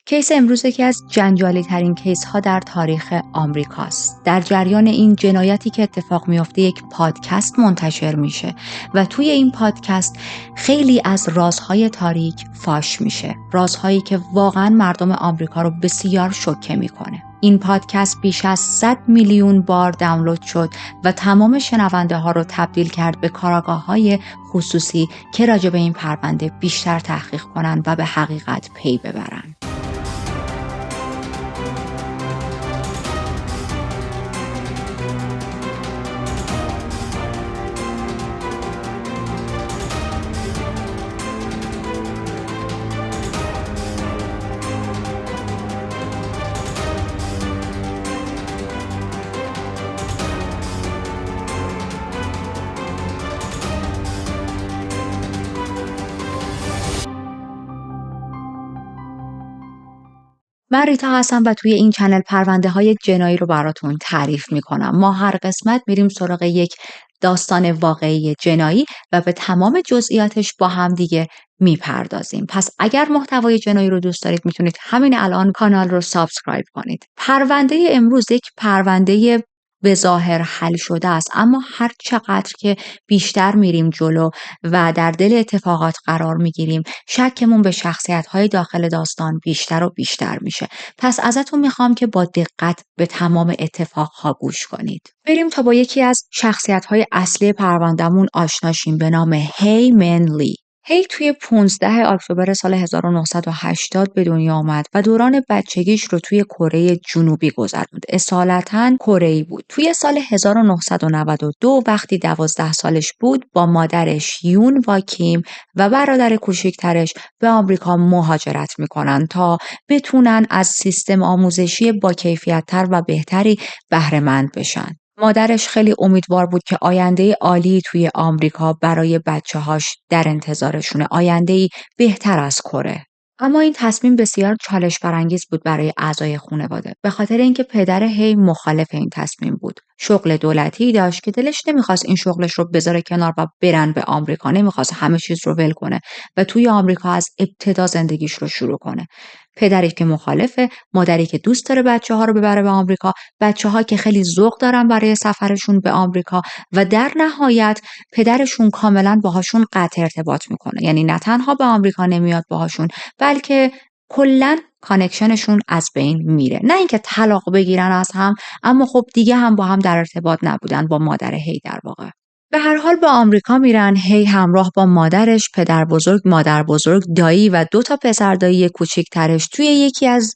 کیس امروز یکی از جنجالی ترین کیس ها در تاریخ آمریکاست. در جریان این جنایتی که اتفاق میفته یک پادکست منتشر میشه و توی این پادکست خیلی از رازهای تاریک فاش میشه. رازهایی که واقعا مردم آمریکا رو بسیار شوکه میکنه. این پادکست بیش از 100 میلیون بار دانلود شد و تمام شنونده ها رو تبدیل کرد به کاراگاه‌های خصوصی که راجع به این پرونده بیشتر تحقیق کنن و به حقیقت پی ببرن. من ریتا هستم و توی این چنل پرونده های جنایی رو براتون تعریف میکنم. ما هر قسمت میریم سراغ یک داستان واقعی جنایی و به تمام جزئیاتش با هم دیگه میپردازیم. پس اگر محتوای جنایی رو دوست دارید میتونید همین الان کانال رو سابسکرایب کنید. پرونده امروز یک پرونده به ظاهر حل شده است، اما هر چقدر که بیشتر میریم جلو و در دل اتفاقات قرار میگیریم شکمون به شخصیت‌های داخل داستان بیشتر و بیشتر میشه. پس ازتون میخوام که با دقت به تمام اتفاقها گوش کنید. بریم تا با یکی از شخصیت‌های اصلی پروندهمون آشنا شیم به نام هی من لی. هی توی 15 اکتبر سال 1980 به دنیا آمد و دوران بچگیش رو توی کره جنوبی گذروند. اصالتاً کره‌ای بود. توی سال 1992 وقتی 12 سالش بود با مادرش یون و کیم و برادر کوچکترش به آمریکا مهاجرت میکنن تا بتونن از سیستم آموزشی با کیفیت‌تر و بهتری بهره مند بشن. مادرش خیلی امیدوار بود که آینده عالی توی آمریکا برای بچه‌هاش در انتظارشونه، آینده‌ای بهتر از کره. اما این تصمیم بسیار چالش برانگیز بود برای اعضای خانواده، به خاطر اینکه پدر هی مخالف این تصمیم بود. شغل دولتی داشت که دلش نمیخواست این شغلش رو بذاره کنار و برن به آمریکا، نمیخواست همه چیز رو ول کنه و توی آمریکا از ابتدا زندگیش رو شروع کنه. پدری که مخالفه، مادری که دوست داره بچه‌ها رو ببره به آمریکا، بچه‌ها که خیلی ذوق دارن برای سفرشون به آمریکا و در نهایت پدرشون کاملا باهاشون قطع ارتباط میکنه. یعنی نه تنها به آمریکا نمیاد باهاشون، بلکه کلاً کانکشنشون از بین میره. نه اینکه طلاق بگیرن از هم، اما خب دیگه هم با هم در ارتباط نبودن با مادر هی در واقع. به هر حال با آمریکا میرن. هی همراه با مادرش، پدر بزرگ، مادر بزرگ، دایی و 2 تا پسر دایی کوچیکترش توی یکی از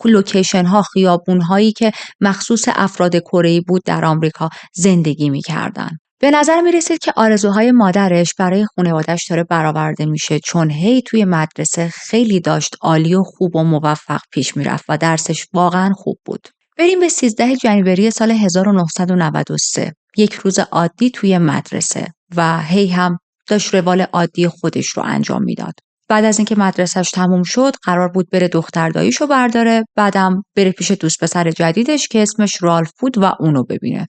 لوکیشن ها، خیابون هایی که مخصوص افراد کره‌ای بود در آمریکا زندگی میکردن. به نظر می رسید که آرزوهای مادرش برای خانواده‌اش داره برآورده میشه، چون هی توی مدرسه خیلی داشت عالی و خوب و موفق پیش میرفت و درسش واقعا خوب بود. بریم به 13 جنوری سال 1993. یک روز عادی توی مدرسه و هی هم داشت روال عادی خودش رو انجام میداد. بعد از اینکه مدرسه‌اش تموم شد قرار بود بره دختر داییشو برداره، بعدم بره پیش دوست پسر جدیدش که اسمش رالف بود و اونو ببینه.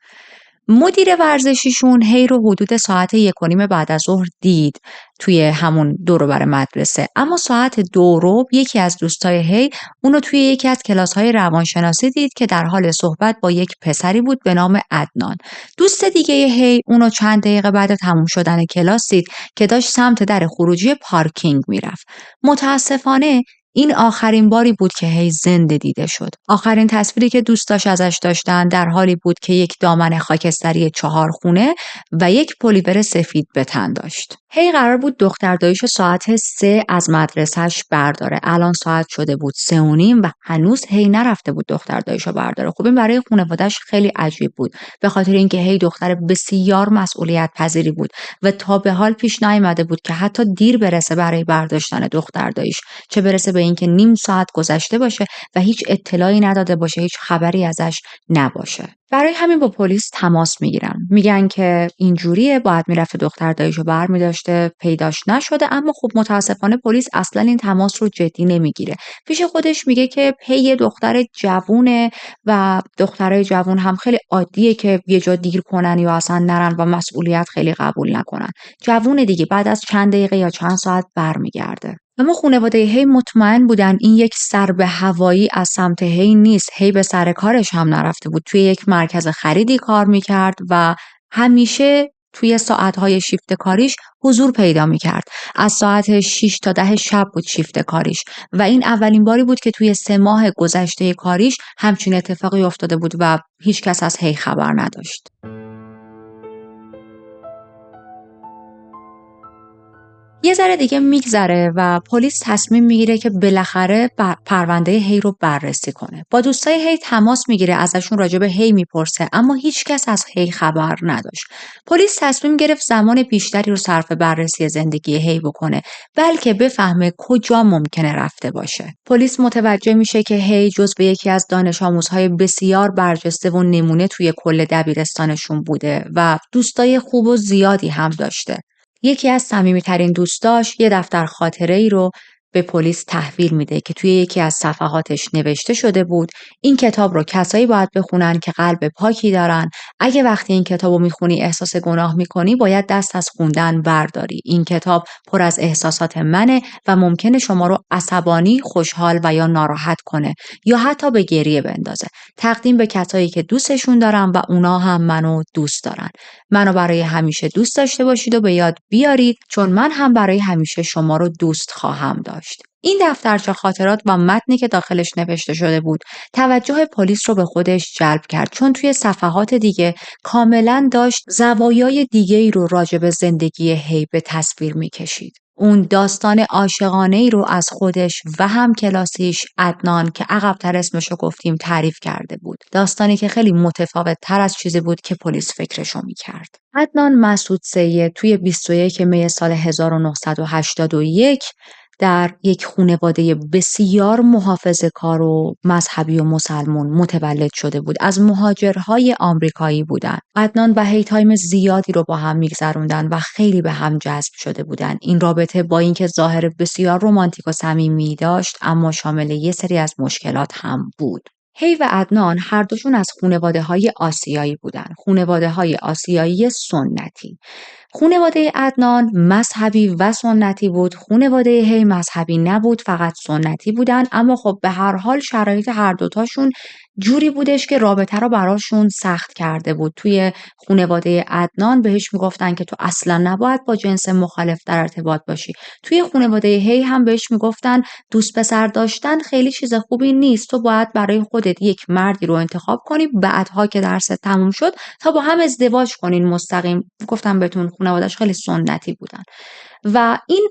مدیر ورزشیشون هی رو حدود ساعت 1:30 بعد از ظهر دید توی همون دور و بر مدرسه، اما ساعت 2 یکی از دوستای هی اونو توی یکی از کلاس‌های روانشناسی دید که در حال صحبت با یک پسری بود به نام عدنان. دوست دیگه هی اونو چند دقیقه بعد تموم شدن کلاس دید که داشت سمت در خروجی پارکینگ میرفت. متاسفانه این آخرین باری بود که هی زنده دیده شد. آخرین تصویری که دوستاش ازش داشتن در حالی بود که یک دامن خاکستری 4 خونه و یک پلیور سفید به تن داشت. هی قرار بود دختر داییشو ساعت 3 از مدرسهش برداره. الان ساعت شده بود 3:30 و هنوز هی نرفته بود دختر داییشو برداره. خب این برای خانواده‌اش خیلی عجیب بود، به خاطر اینکه هی دختر بسیار مسئولیت پذیری بود و تا به حال پیش نیامده بود که حتی دیر برسه برای برداشتن دختر داییش، چه برسه به اینکه نیم ساعت گذشته باشه و هیچ اطلاعی نداده باشه، هیچ خبری ازش نباشه. برای همین با پلیس تماس میگیرن. میگن که اینجوریه، باید میرفته دختر داییشو برمی‌داشته، پیداش نشده. اما خب متاسفانه پلیس اصلا این تماس رو جدی نمیگیره. پیش خودش میگه که پی دختر جوونه و دخترای جوون هم خیلی عادیه که یه جا دیر کنن یا اصلا نرن و مسئولیت خیلی قبول نکنن. جوونه دیگه، بعد از چند دقیقه یا چند ساعت برمیگرده. اما خانواده هی مطمئن بودن این یک سر به هوایی از سمت هی نیست. هی به سر کارش هم نرفته بود. توی یک مرکز خریدی کار میکرد و همیشه توی ساعتهای شیفت کاریش حضور پیدا میکرد. از ساعت 6 تا 10 شب بود شیفت کاریش و این اولین باری بود که توی 3 ماه گذشته کاریش همچین اتفاقی افتاده بود و هیچ کس از هی خبر نداشت. یه ذره دیگه میگذره و پلیس تصمیم میگیره که بالاخره پرونده هی رو بررسی کنه. با دوستای هی تماس میگیره، ازشون راجع به هی میپرسه، اما هیچ کس از هی خبر نداشت. پلیس تصمیم گرفت زمان بیشتری رو صرف بررسی زندگی هی بکنه، بلکه بفهمه کجا ممکنه رفته باشه. پلیس متوجه میشه که هی جزو یکی از دانش آموزهای بسیار برجسته و نمونه توی کل دبیرستانشون بوده و دوستای خوب و زیادی هم داشته. یکی از صمیمی‌ترین دوستاش یه دفتر خاطره‌ای رو به پلیس تحویل میده که توی یکی از صفحاتش نوشته شده بود این کتاب رو کسایی باید بخونن که قلب پاکی دارن. اگه وقتی این کتاب رو میخونی احساس گناه میکنی باید دست از خوندن برداری. این کتاب پر از احساسات منه و ممکنه شما رو عصبانی، خوشحال و یا ناراحت کنه یا حتی به گریه بندازه. تقدیم به کسایی که دوستشون دارن و اونا هم منو دوست دارن. منو برای همیشه دوست داشته باشید و به یاد بیارید چون من هم برای همیشه شما رو دوست خواهم داشت. این دفترچه خاطرات و متنی که داخلش نوشته شده بود توجه پلیس رو به خودش جلب کرد چون توی صفحات دیگه کاملا داشت زوایای دیگه‌ای رو راجع به زندگی هی به تصویر می‌کشید. اون داستان عاشقانه‌ای رو از خودش و هم کلاسیش عدنان که عقب‌تر اسمشو گفتیم تعریف کرده بود. داستانی که خیلی متفاوت تر از چیزی بود که پلیس فکرشو می‌کرد. عدنان مسعود سید توی 21 می سال 1981 در یک خانواده بسیار محافظه‌کار و مذهبی و مسلمان متولد شده بود. از مهاجرهای آمریکایی بودن. عدنان و هی تایم زیادی رو با هم میگذروندن و خیلی به هم جذب شده بودن. این رابطه با اینکه ظاهر بسیار رمانتیک و صمیمی داشت اما شامل یه سری از مشکلات هم بود. هی و عدنان هر دوشون از خانواده‌های آسیایی بودن. خانواده‌های آسیایی سنتی. خانواده عدنان مذهبی و سنتی بود. خانواده هی مذهبی نبود، فقط سنتی بودن، اما خب به هر حال شرایط هر دوتاشون جوری بودش که رابطه رو براشون سخت کرده بود. توی خانواده عدنان بهش میگفتن که تو اصلا نباید با جنس مخالف در ارتباط باشی. توی خانواده هی هم بهش میگفتن دوست پسر داشتن خیلی چیز خوبی نیست. تو باید برای خودت یک مردی رو انتخاب کنی بعدها که درست تموم شد تا با هم ازدواج کنین مستقیم. گفتم بهتون خانواده‌اش خیلی سنتی بودن و این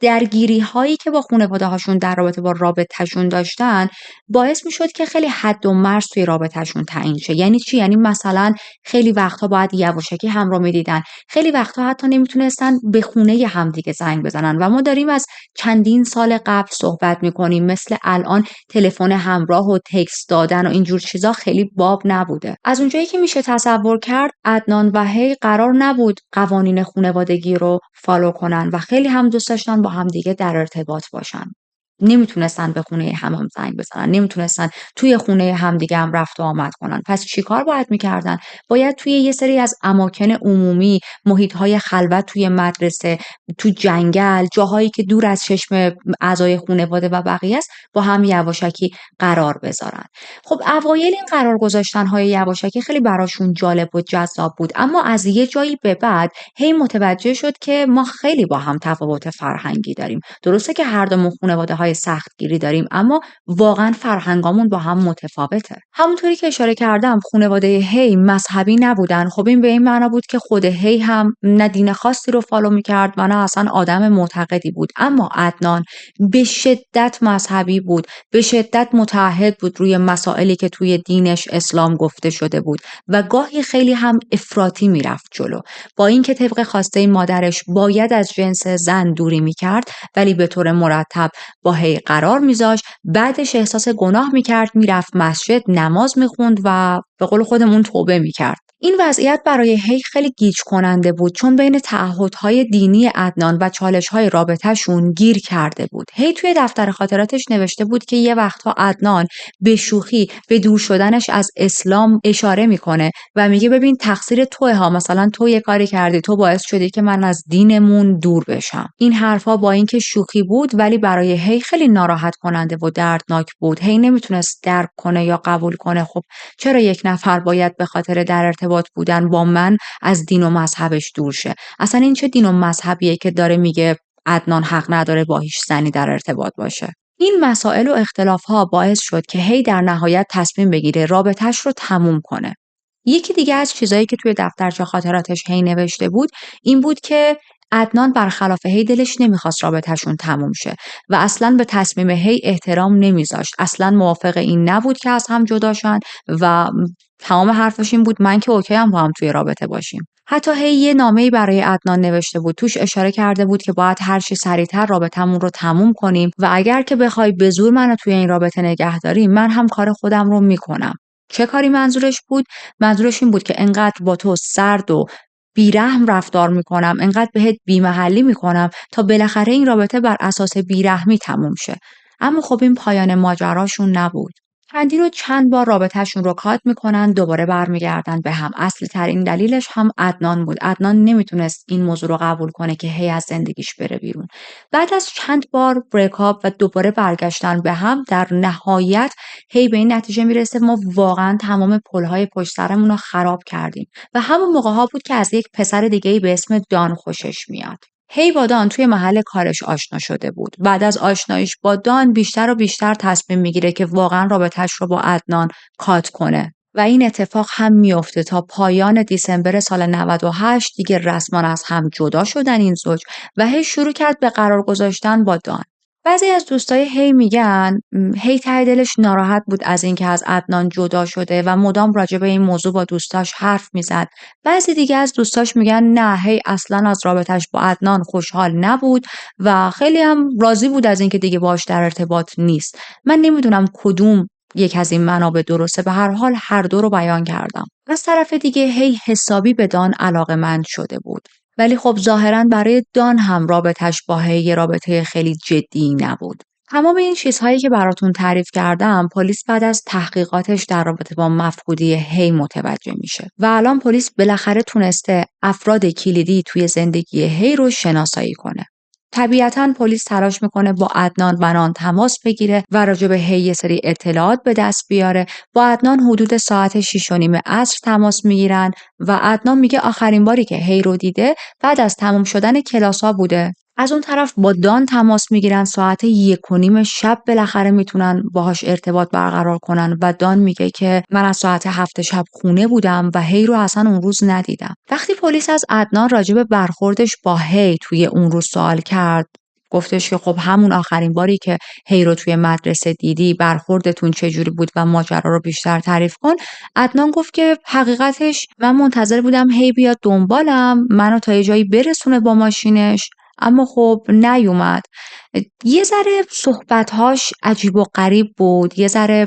درگیری هایی که با خانواده هاشون در رابطه با رابطهشون داشتن باعث می شد که خیلی حد و مرز توی رابطهشون تعیین شه. یعنی چی؟ یعنی مثلا خیلی وقتها باید یواشکی هم رو میدیدن، خیلی وقتها حتی نمیتونستن به خونه همدیگه زنگ بزنن و ما داریم از چندین سال قبل صحبت میکنیم. مثل الان تلفن همراه و تکست دادن و اینجور چیزا خیلی باب نبوده. از اونجایی که میشه تصور کرد عدنان و هی قرار نبود قوانین خانوادگی رو فالو کنن و خیلی هم دوست داشتن با همدیگه در ارتباط باشن. نمیتونستن به خونه هم زنگ بزنن، نمیتونستن توی خونه همدیگه هم رفت و آمد کنن. پس چیکار باید میکردن؟ باید توی یه سری از اماکن عمومی، محیط‌های خلوت توی مدرسه، تو جنگل، جاهایی که دور از چشم اعضای خانواده و بقیه است، با هم یواشکی قرار بذارن. خب اوایل این قرار گذاشتن‌های یواشکی خیلی براشون جالب و جذاب بود، اما از یه جایی به بعد هی متوجه شد که ما خیلی با هم تفاوت فرهنگی داریم. درسته که هر دومون خانواده‌های سختگیری داریم اما واقعا فرهنگامون با هم متفاوته. همونطوری که اشاره کردم خانواده هی مذهبی نبودن. خب این به این معنا بود که خود هی هم نه دین خاصی رو فالو می‌کرد و نه اصلا آدم معتقدی بود. اما عدنان به شدت مذهبی بود، به شدت متعهد بود روی مسائلی که توی دینش اسلام گفته شده بود و گاهی خیلی هم افراطی میرفت جلو. با اینکه طبق خواسته مادرش باید از جنس زن دوری میکرد ولی به طور مرتب با هی قرار میذاشت. بعدش احساس گناه میکرد، میرفت مسجد نماز میخوند و به قول خودمون توبه میکرد. این وضعیت برای هی خیلی گیج کننده بود، چون بین تعهدهای دینی عدنان و چالش‌های رابطه‌شون گیر کرده بود. هی توی دفتر خاطراتش نوشته بود که یه وقتها عدنان به شوخی به دور شدنش از اسلام اشاره میکنه و میگه ببین تقصیر توئه ها، مثلا تو یه کاری کردی، تو باعث شدی که من از دینمون دور بشم. این حرفا با اینکه شوخی بود ولی برای هی خیلی ناراحت کننده و دردناک بود. هی نمیتونست درک کنه یا قبول کنه خب چرا یک نفر باید به خاطر در ارتباط بودن با من از دین و مذهبش دور شه؟ اصلا این چه دین و مذهبیه که داره میگه عدنان حق نداره با هیچ زنی در ارتباط باشه؟ این مسائل و اختلاف‌ها باعث شد که هی در نهایت تصمیم بگیره رابطه‌اش رو تموم کنه. یکی دیگه از چیزایی که توی دفترچه خاطراتش هی نوشته بود این بود که عدنان برخلاف هی دلش نمیخواست رابطه‌شون تموم شه و اصلا به تصمیم هی احترام نمیذاشت. اصلا موافق این نبود که از هم جدا شن و تمام حرفش این بود من که اوکی هم با هم توی رابطه باشیم. حتی هی یه نامه‌ای برای عدنان نوشته بود، توش اشاره کرده بود که باید هر چی سریعتر رابطمون رو تموم کنیم و اگر که بخوای به زور منو توی این رابطه نگه داری من هم کار خودم رو میکنم. چه کاری منظورش بود؟ منظورش این بود که انقدر با تو سرد و بیرحم رفتار میکنم، انقدر بهت بیمحلی میکنم تا بالاخره این رابطه بر اساس بیرحمی تموم شه. اما خب این پایان ماجراشون نبود. چند بار رابطه‌شون رو کات میکنن، دوباره برمیگردن به هم. اصلی ترین دلیلش هم عدنان بود. عدنان نمیتونست این موضوع رو قبول کنه که هی از زندگیش بره بیرون. بعد از چند بار بریکاپ و دوباره برگشتن به هم، در نهایت هی به این نتیجه میرسه ما واقعا تمام پل‌های پشت سرمون رو خراب کردیم و همون موقع‌ها بود که از یک پسر دیگه‌ای به اسم دان خوشش میاد. هی با دان توی محل کارش آشنا شده بود. بعد از آشناییش با دان بیشتر و بیشتر تصمیم میگیره که واقعا رابطه‌اش رو با عدنان کات کنه. و این اتفاق هم میفته. تا پایان دیسمبر سال 98 دیگه رسما از هم جدا شدن این زوج و هی شروع کرد به قرار گذاشتن با دان. بعضی از دوستای هی میگن هی ته دلش ناراحت بود از اینکه از عدنان جدا شده و مدام راجع به این موضوع با دوستاش حرف میزد. بعضی دیگه از دوستاش میگن نه، هی اصلا از رابطش با عدنان خوشحال نبود و خیلی هم راضی بود از اینکه دیگه باهاش در ارتباط نیست. من نمیدونم کدوم یک از این منابع درسته، به هر حال هر دو رو بیان کردم. از طرف دیگه هی حسابی به دان علاقه‌مند شده بود. ولی خب ظاهرا برای دان هم رابطش با هی یه رابطه خیلی جدی نبود. تمام این چیزهایی که براتون تعریف کردم پلیس بعد از تحقیقاتش در رابطه با مفقودی هی متوجه میشه و الان پلیس بالاخره تونسته افراد کلیدی توی زندگی هی رو شناسایی کنه. طبیعتاً پلیس تلاش میکنه با عدنان و نان تماس بگیره و راجع به هی یه سری اطلاعات به دست بیاره. با عدنان حدود ساعت 6:30 عصر تماس میگیرن و عدنان میگه آخرین باری که هی رو دیده بعد از تموم شدن کلاس‌ها بوده. از اون طرف با دان تماس میگیرن، ساعت 1:30 شب بالاخره میتونن باهاش ارتباط برقرار کنن و دان میگه که من از ساعت 7 شب خونه بودم و هی رو اصلا اون روز ندیدم. وقتی پلیس از عدنان راجع به برخوردش با هی توی اون روز سوال کرد، گفتش که خب همون آخرین باری که هی رو توی مدرسه دیدی برخوردتون چجوری بود و ماجرا رو بیشتر تعریف کن. عدنان گفت که حقیقتش من منتظر بودم هی بیاد دنبالم، منو تا یه جایی برسونه با ماشینش، اما خب نیومد. یه ذره صحبت‌هاش عجیب و غریب بود، یه ذره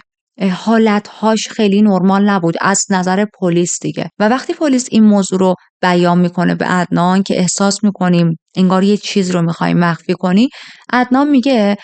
حالت‌هاش خیلی نرمال نبود از نظر پلیس دیگه. و وقتی پلیس این موضوع رو بیان میکنه به عدنان که احساس میکنیم انگار یه چیز رو میخوای مخفی کنی، عدنان میگه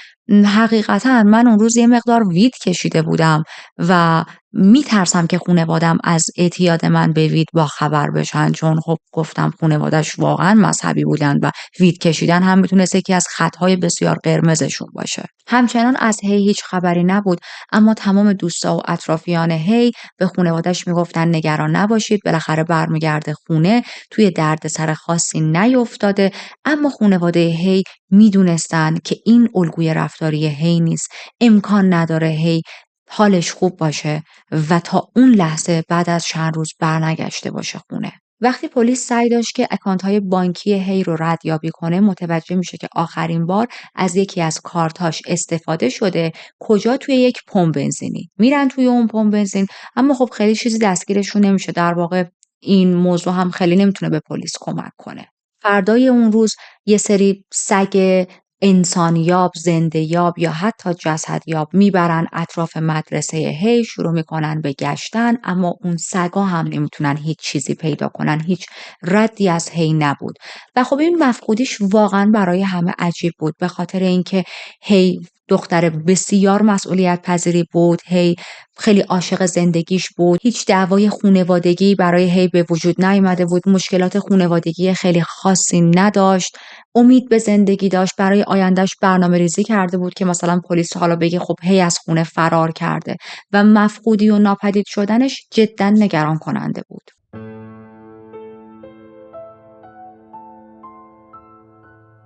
حقیقتا من اون روز یه مقدار وید کشیده بودم و میترسم که خانوادم از اعتیاد من به وید با خبر بشن، چون خب گفتم خانوادش واقعا مذهبی بودن و وید کشیدن هم میتونست یکی از خطهای بسیار قرمزشون باشه. همچنان از هی هیچ خبری نبود، اما تمام دوستا و اطرافیان هی به خانوادش میگفتن نگران نباشید، بالاخره برمیگرده خونه، توی دردسر خاصی نیفتاده. اما خانواده هی میدونستن که این الگوی رفتاری هی نیست، امکان نداره هی حالش خوب باشه و تا اون لحظه بعد از چند روز برنگشته باشه خونه. وقتی پلیس سعی داشت که اکانت‌های بانکی هی رو ردیابی کنه، متوجه میشه که آخرین بار از یکی از کارتاش استفاده شده. کجا؟ توی یک پمپ بنزینی. میرن توی اون پمپ بنزین، اما خب خیلی چیزی دستگیرشون نمیشه. در واقع این موضوع هم خیلی نمیتونه به پلیس کمک کنه. فردای اون روز یه سری سگ انسانیاب، زنده‌یاب یا حتی جسدیاب میبرن اطراف مدرسه هی، شروع میکنن به گشتن، اما اون سگا هم نمیتونن هیچ چیزی پیدا کنن، هیچ ردی از هی نبود. و خب این مفقودیش واقعا برای همه عجیب بود، به خاطر اینکه هی دختر بسیار مسئولیت پذیری بود، هی خیلی عاشق زندگیش بود، هیچ دعوای خانوادگی برای هی به وجود نیامده بود، مشکلات خانوادگی خیلی خاصی نداشت، امید به زندگی داشت، برای آیندهش برنامه ریزی کرده بود که مثلا پلیس حالا بگه خب هی از خونه فرار کرده و مفقودی و ناپدید شدنش جدا نگران کننده بود.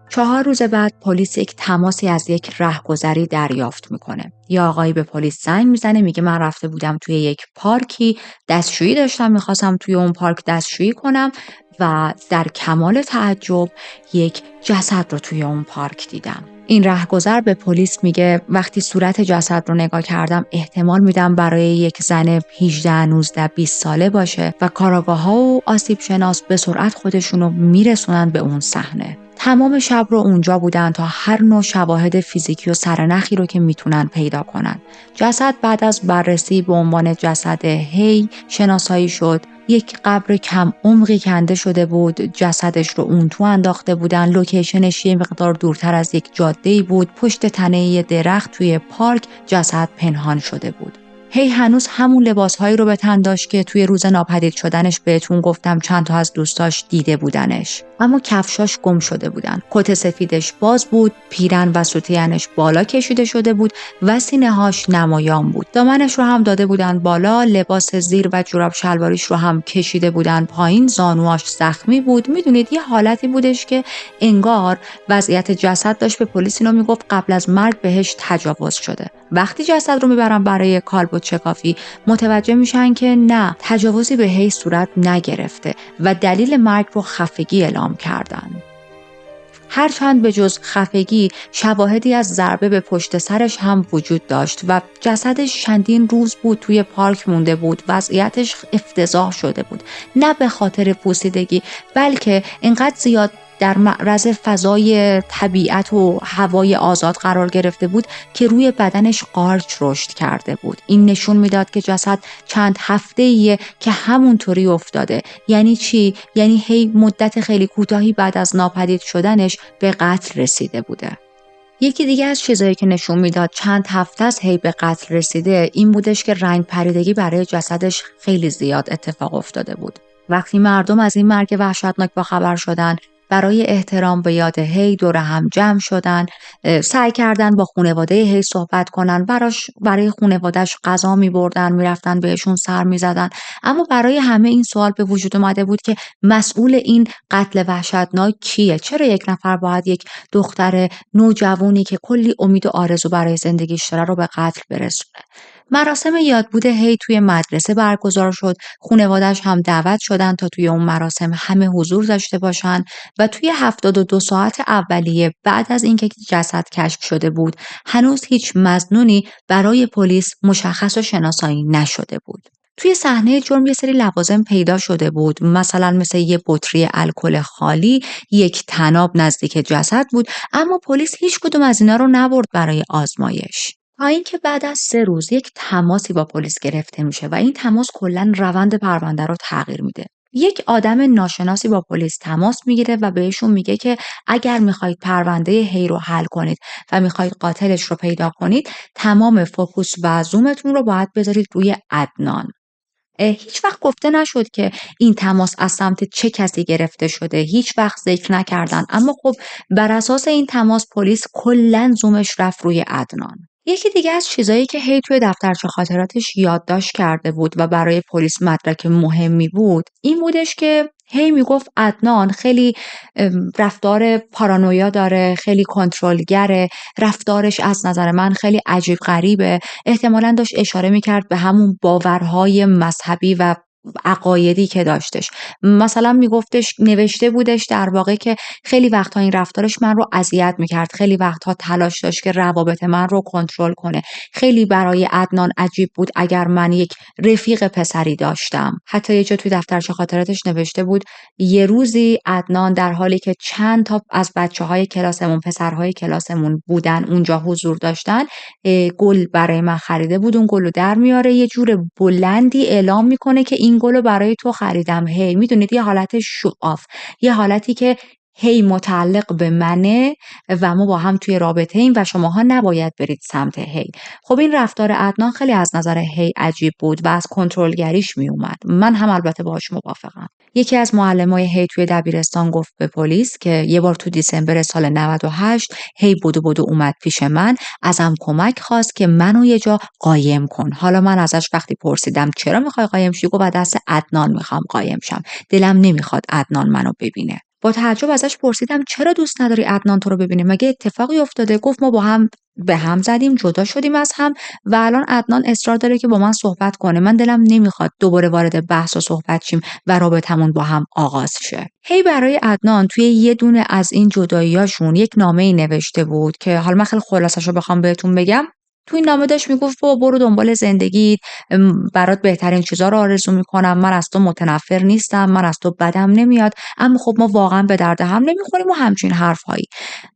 4 روز بعد پلیس یک تماسی از یک رهگذری دریافت میکنه. یه آقایی به پلیس زنگ میزنه، میگه من رفته بودم توی یک پارکی، دستشویی داشتم، میخواستم توی اون پارک دستشویی کنم و در کمال تعجب یک جسد رو توی اون پارک دیدم. این رهگذر به پلیس میگه وقتی صورت جسد رو نگاه کردم احتمال میدم برای یک زن 18 19 20 ساله باشه و کاراگاه‌ها و آسیب شناس به سرعت خودشون رو میرسونن به اون صحنه. تمام شب رو اونجا بودن تا هر نوع شواهد فیزیکی و سرنخی رو که میتونن پیدا کنن. جسد بعد از بررسی به عنوان جسد هی شناسایی شد. یک قبر کم عمقی کنده شده بود، جسدش رو اون تو انداخته بودن، لوکیشنش یه مقدار دورتر از یک جاده‌ای بود، پشت تنه یه درخت توی پارک جسد پنهان شده بود. هی هنوز همون لباسهایی رو به تن داشت که توی روز ناپدید شدنش بهتون گفتم چند تا از دوستاش دیده بودنش، اما کفشاش گم شده بودن. کت سفیدش باز بود، پیرن و ستیانش بالا کشیده شده بود و سینه‌هاش نمایان بود. دامنش رو هم داده بودن بالا، لباس زیر و جوراب شلواریش رو هم کشیده بودن پایین، زانواش زخمی بود. میدونید یه حالتی بودش که انگار وضعیت جسد داشت به پلیس اینو میگفت قبل از مرگ بهش تجاوز شده. وقتی جسد رو میبرن برای کالبد شکافی متوجه میشن که نه، تجاوزی به هی صورت نگرفته و دلیل مرگ رو خفگی اعلام کردن. هرچند به جز خفگی شواهدی از ضربه به پشت سرش هم وجود داشت و جسدش چندین روز بود توی پارک مونده بود، وضعیتش افتضاح شده بود، نه به خاطر پوسیدگی بلکه اینقدر زیاد در معرض فضای طبیعت و هوای آزاد قرار گرفته بود که روی بدنش قارچ رشد کرده بود. این نشون میداد که جسد چند هفته‌ایه که همونطوری افتاده. یعنی چی؟ یعنی هی مدت خیلی کوتاهی بعد از ناپدید شدنش به قتل رسیده بوده. یکی دیگه از چیزایی که نشون میداد چند هفته از هی به قتل رسیده این بودش که رنگ پریدگی برای جسدش خیلی زیاد اتفاق افتاده بود. وقتی مردم از این مرگ وحشتناک باخبر شدن، برای احترام به یاد هی دور هم جمع شدن، سعی کردن با خانواده هی صحبت کنن، برای خانواده‌اش غذا می‌بردن، میرفتن بهشون سر می‌زدن، اما برای همه این سوال به وجود اومده بود که مسئول این قتل وحشتناک کیه؟ چرا یک نفر باید یک دختر نوجوانی که کلی امید و آرزو برای زندگیش داره رو به قتل برسونه؟ مراسم یادبود هی توی مدرسه برگزار شد، خانواده‌اش هم دعوت شدن تا توی اون مراسم همه حضور داشته باشن و توی 72 ساعت اولیه بعد از اینکه جسد کشف شده بود، هنوز هیچ مظنونی برای پلیس مشخص و شناسایی نشده بود. توی صحنه جرم یه سری لوازم پیدا شده بود، مثلا مثل یه بطری الکل خالی، یک طناب نزدیک جسد بود، اما پلیس هیچ کدوم از اینا رو نبرد برای آزمایش. تا اینکه بعد از 3 روز یک تماسی با پلیس گرفته میشه و این تماس کلاً روند پرونده رو تغییر میده. یک آدم ناشناسی با پلیس تماس میگیره و بهشون میگه که اگر میخواید پرونده هی رو حل کنید و میخواید قاتلش رو پیدا کنید، تمام فوکوس و زومتون رو باید بذارید روی عدنان. هیچ وقت گفته نشد که این تماس از سمت چه کسی گرفته شده، هیچ وقت ذکر نکردن، اما خب بر اساس این تماس پلیس کلاً زومش رفت روی عدنان. یکی دیگه از چیزایی که هی توی دفترچه خاطراتش یادداشت کرده بود و برای پلیس مدرک مهمی بود این بودش که هی میگفت عدنان خیلی رفتار پارانویا داره، خیلی کنترلگره، رفتارش از نظر من خیلی عجیب غریبه. احتمالاً داشت اشاره میکرد به همون باورهای مذهبی و عقایدی که داشتش. مثلا میگفتش، نوشته بودش در واقع که خیلی وقتها این رفتارش من رو اذیت میکرد، خیلی وقتها تلاش داشت که روابط من رو کنترل کنه. خیلی برای عدنان عجیب بود اگر من یک رفیق پسری داشتم. حتی یه جا توی دفترچه خاطراتش نوشته بود یه روزی عدنان در حالی که چند تا از بچه‌های کلاسمون، پسرهای کلاسمون بودن اونجا حضور داشتن، گل برای من خریده بود. اون گلو در میاره، یه جور بلندی اعلام میکنه که این گلو برای تو خریدم. هی میدونید یه حالت شو آف، یه حالتی که هی متعلق به منه و ما با هم توی رابطه ایم و شماها نباید برید سمت هی. خب این رفتار عدنان خیلی از نظر هی عجیب بود و از کنترلگریش می اومد. من هم البته باهاش موافقم. یکی از معلمای هی توی دبیرستان گفت به پلیس که یه بار تو دیسمبر سال 98 هی بدو اومد پیش من، ازم کمک خواست که منو یه جا قایم کن. حالا من ازش وقتی پرسیدم چرا میخوای قایم شی، گفت دست عدنان میخوام قایم شم، دلم نمیخواد عدنان منو ببینه. با تعجب ازش پرسیدم چرا دوست نداری عدنان تو رو ببینه، مگه اتفاقی افتاده؟ گفت ما با هم به هم زدیم، جدا شدیم از هم و الان عدنان اصرار داره که با من صحبت کنه. من دلم نمیخواد دوباره وارد بحث و صحبت شیم و رابطمون با هم آغاز شه. هی برای عدنان توی یه دونه از این جداییاشون یک نامه‌ای نوشته بود که حالا من خیلی خلاصه‌شو بخوام بهتون بگم، تو این نامه داشت میگفت بابا برو دنبال زندگیت، برات بهترین چیزا رو آرزو میکنم، من از تو متنفر نیستم، من از تو بدم نمیاد، اما خب ما واقعا به درد هم نمیخوریم و همچین حرفهایی.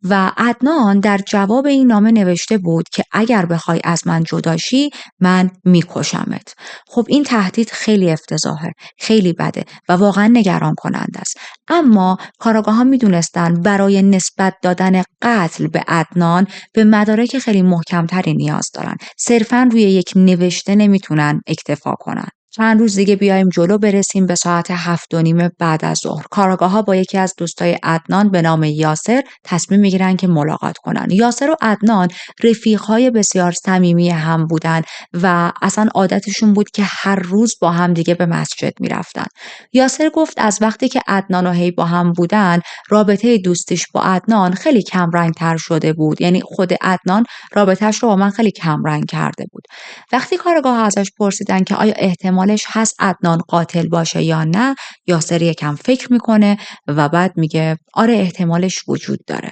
و عدنان در جواب این نامه نوشته بود که اگر بخوای از من جدا شی من میکشمت. خب این تهدید خیلی افتضاحه، خیلی بده و واقعا نگران کننده است. اما کاراگاهان میدونستن برای نسبت دادن قتل به عدنان به مدارک خیلی محکمتری نیاز دارن. صرفاً روی یک نوشته نمیتونن اکتفا کنن. چند روز دیگه بیایم جلو، برسیم به ساعت 7:30 بعد از ظهر. کاراگاه‌ها با یکی از دوستای عدنان به نام یاسر تصمیم میگیرن که ملاقات کنن. یاسر و عدنان رفیق‌های بسیار صمیمی هم بودن و اصلا عادتشون بود که هر روز با هم دیگه به مسجد میرفتن. یاسر گفت از وقتی که عدنان و هی با هم بودن، رابطه دوستیش با عدنان خیلی کمرنگ‌تر شده بود. یعنی خود عدنان رابطه‌اش رو با من خیلی کمرنگ کرده بود. وقتی کارگاه ازش پرسیدن که آیا احتمالش هست عدنان قاتل باشه یا نه، یاسر یکم فکر میکنه و بعد میگه آره احتمالش وجود داره.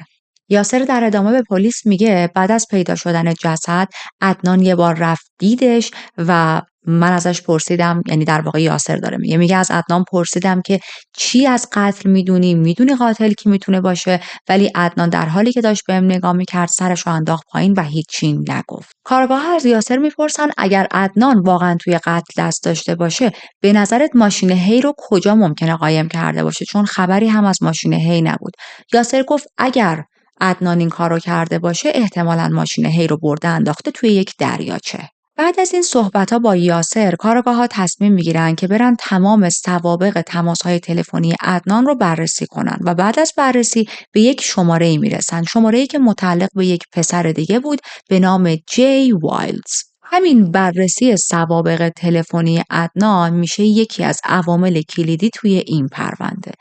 یاسر در ادامه به پلیس میگه بعد از پیدا شدن جسد عدنان یه بار رفت دیدش و من ازش پرسیدم، یعنی در واقع یاسر داره میگه از عدنان پرسیدم که چی از قتل میدونی قاتل کی میتونه باشه، ولی عدنان در حالی که داشت بهم نگاه میکرد سرش رو انداخت پایین و هیچی نگفت. کارگاه از یاسر میپرسن اگر عدنان واقعا توی قتل دست داشته باشه، به نظرت ماشین هی رو کجا ممکنه قایم کرده باشه؟ چون خبری هم از ماشین هی نبود. یاسر گفت اگر عدنان این کارو کرده باشه احتمالاً ماشین هی رو برده انداخته توی یک دریاچه. بعد از این صحبت‌ها با یاسر، کارآگاه‌ها تصمیم می‌گیرن که برن تمام سوابق تماس‌های تلفنی عدنان رو بررسی کنن و بعد از بررسی به یک شماره‌ای میرسن، شماره‌ای که متعلق به یک پسر دیگه بود به نام جی وایلدز. همین بررسی سوابق تلفنی عدنان میشه یکی از عوامل کلیدی توی این پرونده.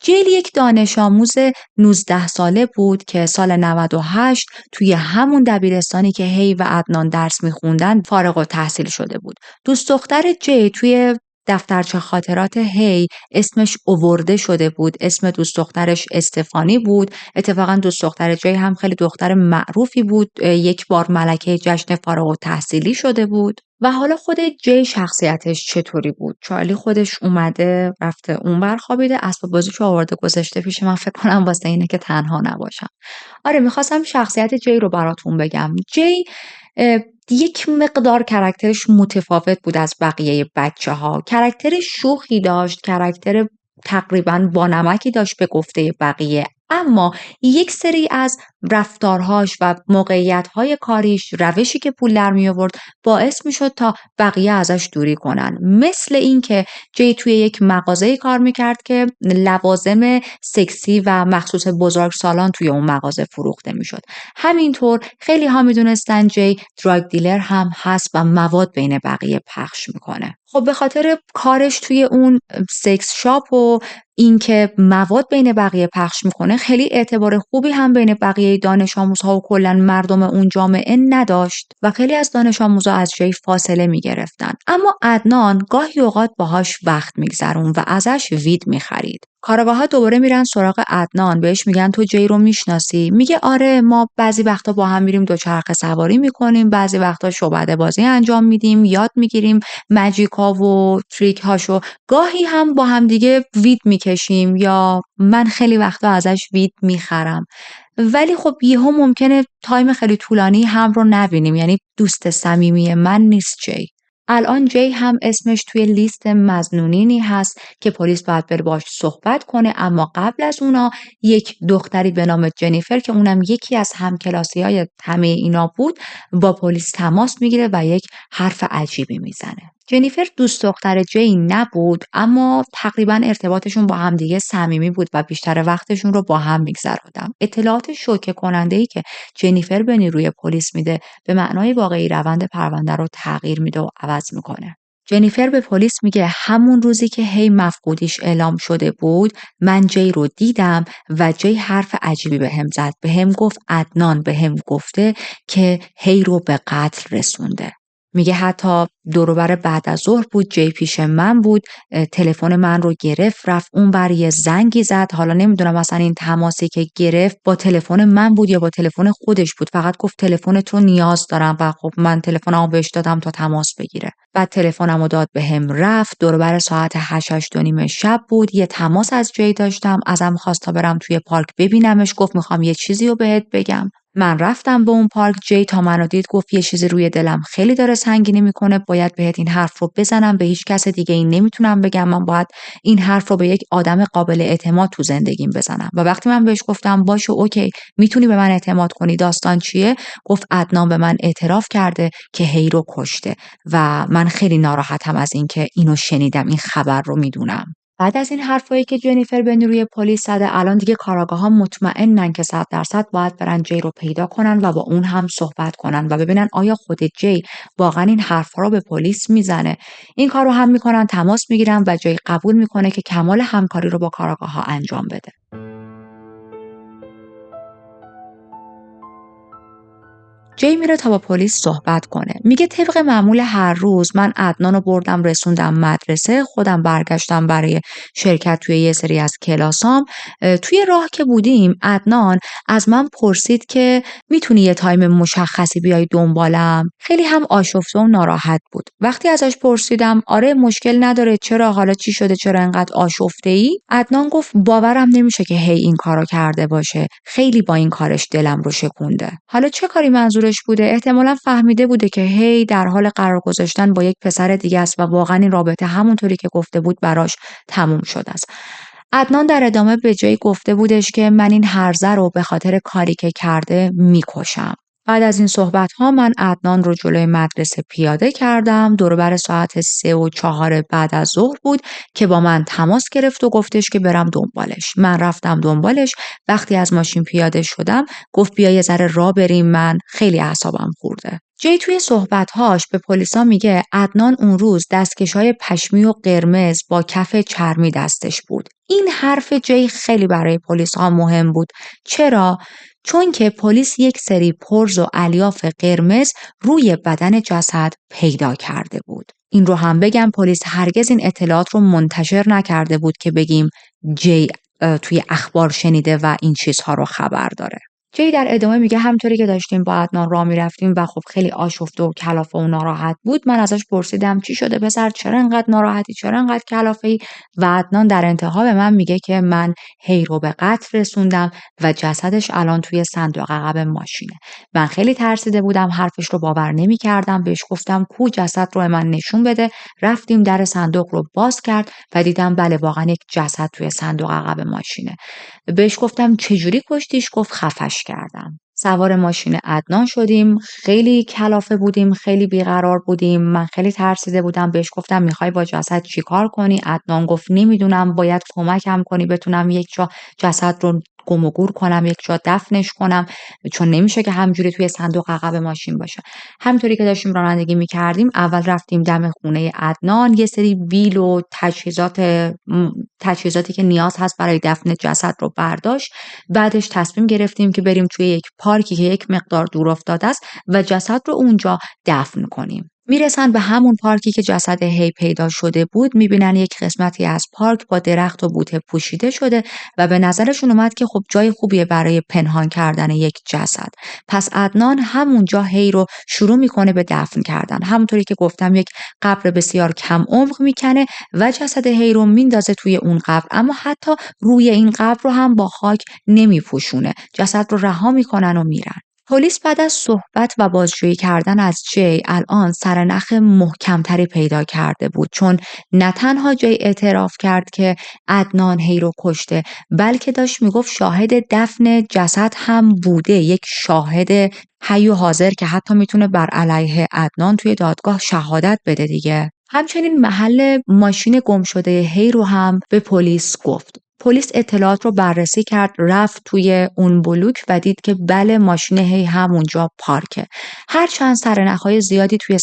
جیل یک دانش آموز 19 ساله بود که سال 98 توی همون دبیرستانی که هی و عدنان درس میخوندن فارغ التحصیل شده بود. دوست دختر جی توی دفترچه خاطرات هی اسمش اوورده شده بود. اسم دوست دخترش استفانی بود. اتفاقا دوست دختر جی هم خیلی دختر معروفی بود. یک بار ملکه جشن فارغ التحصیلی شده بود. و حالا خود جی شخصیتش چطوری بود؟ چارلی خودش اومده رفته اونور خوابیده، اسباب بازیشو آورده گذاشته پیش من، فکر کنم واسه اینه که تنها نباشم. آره میخواستم شخصیت جی رو براتون بگم. جی یک مقدار کرکترش متفاوت بود از بقیه بچه‌ها. کرکتر شوخی داشت، کرکتر تقریباً بانمکی داشت به گفته بقیه، اما یک سری از رفتارهاش و موقعیت‌های کاریش، روشی که پول در می آورد باعث می شد تا بقیه ازش دوری کنن. مثل این که جی توی یک مغازه‌ای کار میکرد که لوازم سکسی و مخصوص بزرگسالان توی اون مغازه فروخته میشد. همینطور خیلی ها میدونستن جی دراگ دیلر هم هست و مواد بین بقیه پخش میکنه. خب به خاطر کارش توی اون سکس شاپ و اینکه مواد بین بقیه پخش میکنه خیلی اعتبار خوبی هم بین بقیه بقیه دانش آموزها و کلا مردم اون جامعه نداشت و خیلی از دانش آموزها از جی فاصله میگرفتن. اما عدنان گاهی اوقات باهاش وقت میگذرون و ازش وید میخرید. کارآگاه‌ها دوباره میرن سراغ عدنان، بهش میگن تو جی رو میشناسی؟ میگه آره، ما بعضی وقتا با هم میریم دوچرخه سواری میکنیم، بعضی وقتا شعبده بازی انجام میدیم، یاد میگیریم ماجیکا و تریک هاشو، گاهی هم با هم دیگه وید میکشیم یا من خیلی وقتا ازش وید میخرم. ولی خب یهو ممکنه تایم خیلی طولانی هم رو نبینیم، یعنی دوست صمیمی من نیست جی. الان جی هم اسمش توی لیست مظنونینی هست که پلیس باید بره باهاش صحبت کنه، اما قبل از اونا یک دختری به نام جنیفر که اونم یکی از همکلاسی‌های همه اینا بود با پلیس تماس میگیره و یک حرف عجیبی میزنه. جنیفر دوست دختر جی نبود، اما تقریبا ارتباطشون با همدیگه صمیمی بود و بیشتر وقتشون رو با هم میگذروندن. اطلاعات شوکه کننده‌ای که جنیفر به نیروی پلیس میده به معنای واقعی روند پرونده رو تغییر میده و عوض میکنه. جنیفر به پلیس میگه همون روزی که هی مفقودیش اعلام شده بود من جی رو دیدم و جی حرف عجیبی بهم زد. بهم گفت عدنان بهم گفته که هی رو به قتل رسونده. میگه حتی دوروبر بعد از ظهر بود، جی پیش من بود، تلفن من رو گرفت، رفت اونور یه زنگی زد. حالا نمیدونم مثلا این تماسی که گرفت با تلفن من بود یا با تلفن خودش بود، فقط گفت تلفن تو نیاز دارم و خب من تلفنمو بهش دادم تا تماس بگیره. بعد تلفنمو داد بهم، رفت. دوروبر ساعت 8 شب بود. یه تماس از جی داشتم، ازم خواست تا برم توی پارک ببینمش، گفت میخوام یه چیزی رو بهت بگم. من رفتم به اون پارک، جی تا منو دید گفت یه چیزی روی دلم خیلی داره سنگینی میکنه، باید بهت این حرف رو بزنم، به هیچ کس دیگه این نمیتونم بگم، من باید این حرف رو به یک آدم قابل اعتماد تو زندگیم بزنم. و وقتی من بهش گفتم باشه اوکی میتونی به من اعتماد کنی، داستان چیه؟ گفت عدنان به من اعتراف کرده که هی رو کشته و من خیلی ناراحتم از اینکه اینو شنیدم، این خبر رو میدونم. بعد از این حرفایی که جنیفر به نیروی پلیس زده، الان دیگه کاراگاه‌ها مطمئنن که 100% باید برن جی رو پیدا کنن و با اون هم صحبت کنن و ببینن آیا خود جی واقعا این حرفا رو به پلیس میزنه. این کارو هم میکنن، تماس میگیرن و جی قبول میکنه که کمال همکاری رو با کاراگاه‌ها انجام بده. جی میره تا با پلیس صحبت کنه. میگه طبق معمول هر روز من عدنان رو بردم رسوندم مدرسه، خودم برگشتم برای شرکت توی یه سری از کلاسام. توی راه که بودیم عدنان از من پرسید که میتونی یه تایم مشخصی بیای دنبالم؟ خیلی هم آشفته و ناراحت بود. وقتی ازش پرسیدم آره مشکل نداره، چرا، حالا چی شده، چرا انقدر آشفته‌ای؟ عدنان گفت باورم نمیشه که هی این کارو کرده باشه، خیلی با این کارش دلم رو شکونده. حالا چه کاری منظورش بوده؟ احتمالاً فهمیده بوده که هی در حال قرار گذاشتن با یک پسر دیگه است و واقعا این رابطه همونطوری که گفته بود براش تموم شده است. عدنان در ادامه به جی گفته بودش که من این هرزه رو به خاطر کاری که کرده میکشم. بعد از این صحبت‌ها من عدنان رو جلوی مدرسه پیاده کردم. دوروبر ساعت 3 و 4 بعد از ظهر بود که با من تماس گرفت و گفتش که برم دنبالش. من رفتم دنبالش. وقتی از ماشین پیاده شدم گفت بیا یه ذره راه بریم، من خیلی اعصابم خورده. جی توی صحبت‌هاش به پلیسا میگه عدنان اون روز دستکش‌های پشمی و قرمز با کف چرمی دستش بود. این حرف جی خیلی برای پلیسا مهم بود. چرا؟ چون که پلیس یک سری پرز و الیاف قرمز روی بدن جسد پیدا کرده بود. این رو هم بگم پلیس هرگز این اطلاعات رو منتشر نکرده بود که بگیم جی توی اخبار شنیده و این چیزها رو خبر داره. جی در ادامه میگه همطوری که داشتیم با عدنان راه میرفتیم و خب خیلی آشفته و کلافه و ناراحت بود، من ازش پرسیدم چی شده پسر، چرا انقدر ناراحتی، چرا انقدر کلافه‌ای؟ و عدنان در انتها به من میگه که من هی رو به قتل رسوندم و جسدش الان توی صندوق عقب ماشینه. من خیلی ترسیده بودم، حرفش رو باور نمی‌کردم. بهش گفتم کو جسد رو من نشون بده. رفتیم در صندوق رو باز کرد و دیدم بله واقعا یک جسد توی صندوق عقب ماشینه. بهش گفتم چجوری کشتیش؟ گفت خفش کردم. سوار ماشین عدنان شدیم، خیلی کلافه بودیم، خیلی بیقرار بودیم، من خیلی ترسیده بودم. بهش گفتم میخوای با جسد چیکار کنی؟ عدنان گفت نمیدونم، باید کمکم کنی بتونم یک جا جسد رو گم و گور کنم، یک جا دفنش کنم، چون نمیشه که همجوری توی صندوق عقب ماشین باشه. همینطوری که داشتیم رانندگی میکردیم، اول رفتیم دم خونه عدنان، یه سری بیل و تجهیزاتی که نیاز هست برای دفن جسد رو برداشت. بعدش تصمیم گرفتیم که بریم توی یک پارکی که یک مقدار دور افتاده است و جسد رو اونجا دفن کنیم. میرسن به همون پارکی که جسد هی پیدا شده بود، میبینن یک قسمتی از پارک با درخت و بوته پوشیده شده و به نظرشون اومد که خب جای خوبیه برای پنهان کردن یک جسد. پس عدنان همونجا هی رو شروع میکنه به دفن کردن. همونطوری که گفتم یک قبر بسیار کم عمق میکنه و جسد هی رو میندازه توی اون قبر، اما حتی روی این قبر رو هم با خاک نمیپوشونه. جسد رو رها میکنن و میرن. پلیس بعد از صحبت و بازجویی کردن از جی الان سرنخ محکمتری پیدا کرده بود، چون نه تنها جی اعتراف کرد که عدنان هی رو کشته، بلکه داشت میگفت شاهد دفن جسد هم بوده، یک شاهد حی و حاضر که حتی میتونه بر علیه عدنان توی دادگاه شهادت بده دیگه. همچنین محل ماشین گم شده هی رو هم به پلیس گفت. پلیس اطلاعات رو بررسی کرد، رفت توی اون بلوک و دید که بله ماشین هی همونجا پارکه. هرچند سرنخ‌های زیادی توی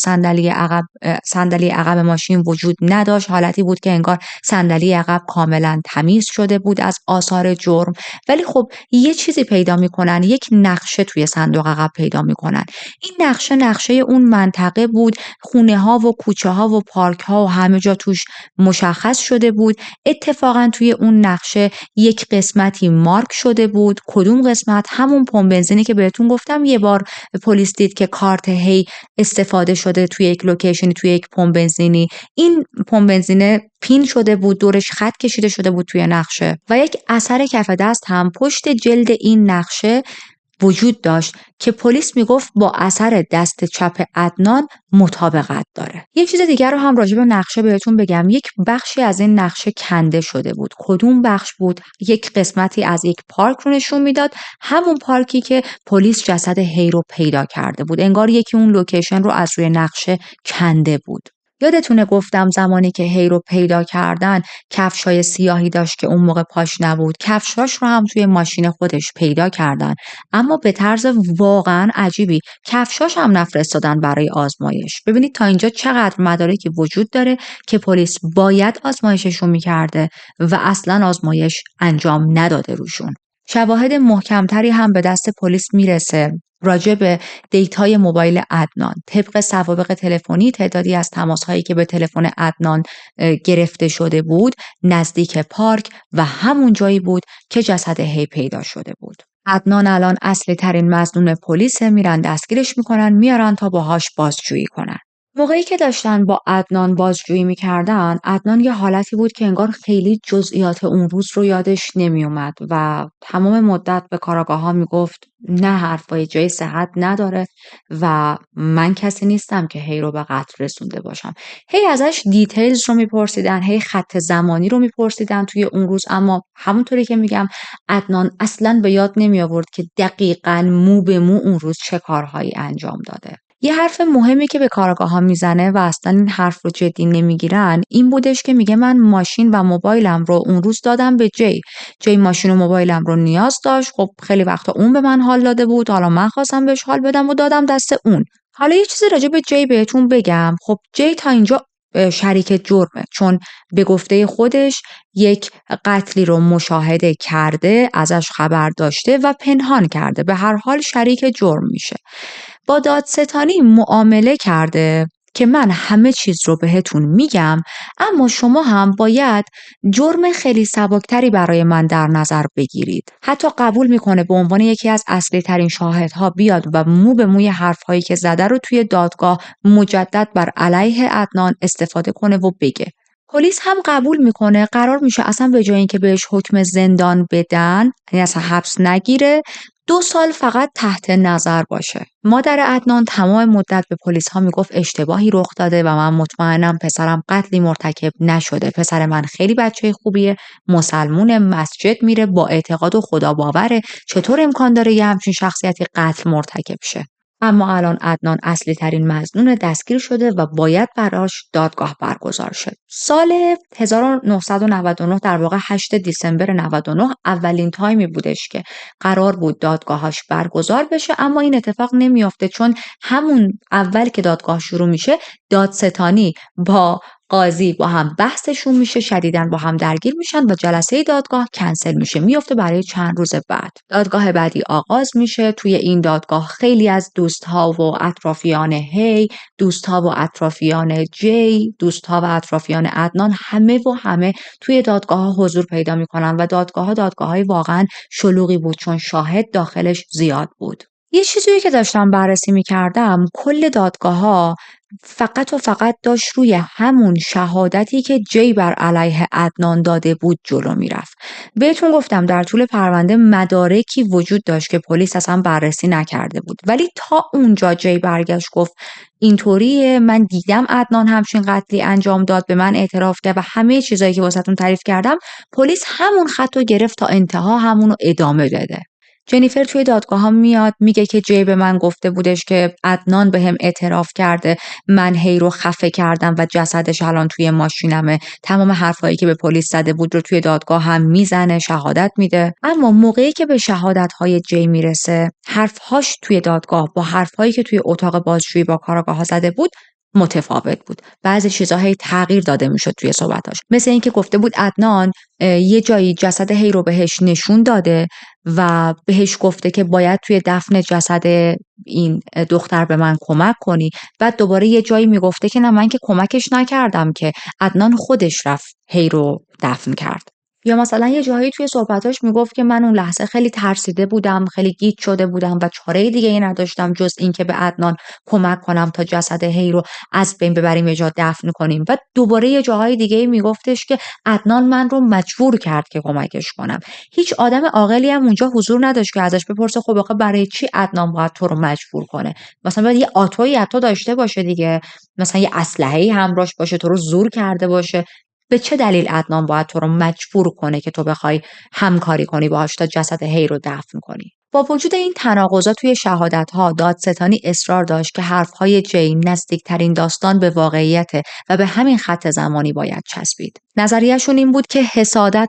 صندلی عقب ماشین وجود نداشت، حالتی بود که انگار صندلی عقب کاملا تمیز شده بود از آثار جرم، ولی خب یه چیزی پیدا میکنن، یک نقشه توی صندوق عقب پیدا میکنن. این نقشه اون منطقه بود، خونه ها و کوچه ها و پارک ها و همه جا توش مشخص شده بود. اتفاقا توی اون نقشه یک قسمتی مارک شده بود. کدوم قسمت؟ همون پمپ بنزینی که بهتون گفتم یه بار پلیس دید که کارت هی استفاده شده توی یک لوکیشنی، توی یک پمپ بنزینی. این پمپ بنزینه پین شده بود، دورش خط کشیده شده بود توی نقشه و یک اثر کف دست هم پشت جلد این نقشه وجود داشت که پلیس میگفت با اثر دست چپ عدنان مطابقت داره. یک چیز دیگر رو هم راجع به نقشه بهتون بگم. یک بخشی از این نقشه کنده شده بود. کدوم بخش بود؟ یک قسمتی از یک پارک رو نشون میداد، همون پارکی که پلیس جسد هی رو پیدا کرده بود. انگار یکی اون لوکیشن رو از روی نقشه کنده بود. یادتونه گفتم زمانی که هی رو پیدا کردن کفشای سیاهی داشت که اون موقع پاش نبود. کفشاش رو هم توی ماشین خودش پیدا کردن، اما به طرز واقعا عجیبی کفشاش هم نفرستادن برای آزمایش. ببینید تا اینجا چقدر مدارکی وجود داره که پلیس باید آزمایششون میکرده و اصلا آزمایش انجام نداده روشون. شواهد محکمتری هم به دست پلیس میرسه راجع به دیتای موبایل عدنان. طبق سوابق تلفنی تعدادی از تماس‌هایی که به تلفن عدنان گرفته شده بود نزدیک پارک و همون جایی بود که جسد هی پیدا شده بود. عدنان الان اصلی ترین مظنون پلیس، میرن دستگیرش میکنن، میارن تا باهاش بازجویی کنن. موقعی که داشتن با عدنان بازجویی میکردن، عدنان یه حالتی بود که انگار خیلی جزئیات اون روز رو یادش نمیومد و تمام مدت به کاراگاه‌ها میگفت نه حرفای جای صحت نداره و من کسی نیستم که هی رو به قتل رسونده باشم. هی ازش دیتیلز رو میپرسیدن، هی خط زمانی رو میپرسیدن توی اون روز، اما همونطوری که میگم عدنان اصلاً به یاد نمی آورد که دقیقاً مو به مو اون روز چه کارهایی انجام داده. یه حرف مهمی که به کارآگاه‌ها میزنه و اصلا این حرف رو جدی نمیگیرن این بودش که میگه من ماشین و موبایلم رو اون روز دادم به جی ماشین و موبایلم رو نیاز داشت. خب خیلی وقتا اون به من حال داده بود، حالا من خواستم بهش حال بدم و دادم دست اون. حالا یه چیزی راجع به جی بهتون بگم. خب جی تا اینجا شریک جرمه، چون به گفته خودش یک قتلی رو مشاهده کرده، ازش خبر داشته و پنهان کرده. به هر حال شریک جرم میشه. با دادستانی معامله کرده که من همه چیز رو بهتون میگم، اما شما هم باید جرم خیلی سبکتری برای من در نظر بگیرید. حتی قبول میکنه به عنوان یکی از اصلی ترین شاهدها بیاد و مو به موی حرفهایی که زده رو توی دادگاه مجدد بر علیه عدنان استفاده کنه و بگه. پلیس هم قبول میکنه، قرار میشه اصلا به جای اینکه بهش حکم زندان بدن، یعنی اصلا حبس نگیره، 2 سال فقط تحت نظر باشه. مادر عدنان تمام مدت به پلیس ها میگفت اشتباهی رخ داده و من مطمئنم پسرم قتلی مرتکب نشده. پسر من خیلی بچه خوبیه، مسلمون، مسجد میره، با اعتقاد و خدا باوره. چطور امکان داره یه همچین شخصیتی قتل مرتکب شه؟ اما الان عدنان اصلی ترین مظنون دستگیر شده و باید براش دادگاه برگزار شد. سال 1999 در واقع 8 دیسمبر 99 اولین تایمی بودش که قرار بود دادگاهش برگزار بشه، اما این اتفاق نمیافته چون همون اول که دادگاه شروع میشه دادستانی با قاضی با هم بحثشون میشه، شدیداً با هم درگیر میشن و جلسه دادگاه کنسل میشه، میفته برای چند روز بعد. دادگاه بعدی آغاز میشه. توی این دادگاه خیلی از دوستها و اطرافیان هی، دوستها و اطرافیان جی، دوستها و اطرافیان عدنان همه توی دادگاه ها حضور پیدا میکنن و دادگاه‌های واقعا شلوغی بود چون شاهد داخلش زیاد بود. یه چیزی که داشتم بررسی میکردم، کل دادگاه‌ها فقط و فقط داشت روی همون شهادتی که جی بر علیه عدنان داده بود جلو میرفت. بهتون گفتم در طول پرونده مدارکی وجود داشت که پلیس اصلا بررسی نکرده بود، ولی تا اونجا جی برگشت گفت اینطوریه، من دیدم عدنان همچین قتلی انجام داد، به من اعتراف کرد و همه چیزایی که واسهتون تعریف کردم، پلیس همون خطو گرفت تا انتها همونو ادامه بده. جنیفر توی دادگاه ها میاد میگه که جی به من گفته بودش که عدنان بهم اعتراف کرده، من هی رو خفه کردم و جسدش الان توی ماشینمه. تمام حرفایی که به پلیس زده بود رو توی دادگاه هم میزنه، شهادت میده. اما موقعی که به شهادت های جی میرسه، حرفهاش توی دادگاه با حرفهایی که توی اتاق بازجویی با کاراگاه ها زده بود متفاوت بود. بعضی چیزاها تغییر داده میشد توی صحبتاش، مثل اینکه گفته بود عدنان یه جایی جسد هی رو بهش نشون داده و بهش گفته که باید توی دفن جسد این دختر به من کمک کنی. بعد دوباره یه جایی میگفته که نه، من که کمکش نکردم، که عدنان خودش رفت هی رو دفن کرد. یا مثلا یه جایی توی صحبتاش میگفت که من اون لحظه خیلی ترسیده بودم، خیلی گیج شده بودم و چاره دیگه ای نداشتم جز این که به عدنان کمک کنم تا جسد هی رو از بین ببریم، یه جا دفن کنیم. و دوباره یه جاهای دیگه میگفتش که عدنان من رو مجبور کرد که کمکش کنم. هیچ آدم عاقلی هم اونجا حضور نداشت که ازش بپرسه خب آخه برای چی عدنان باید تو رو مجبور کنه؟ مثلا باید یه آتویی حتی داشته باشه دیگه، مثلا یه اسلحه‌ای همراهش باشه، تو رو زور کرده باشه. به چه دلیل عدنان باید تو رو مجبور کنه که تو بخوای همکاری کنی باهاش تا جسد هی رو دفن کنی؟ با وجود این تناقضات توی شهادت‌ها، دادستانی اصرار داشت که حرف‌های جی نزدیکترین داستان به واقعیت و به همین خط زمانی باید چسبید. نظریه‌شون این بود که حسادت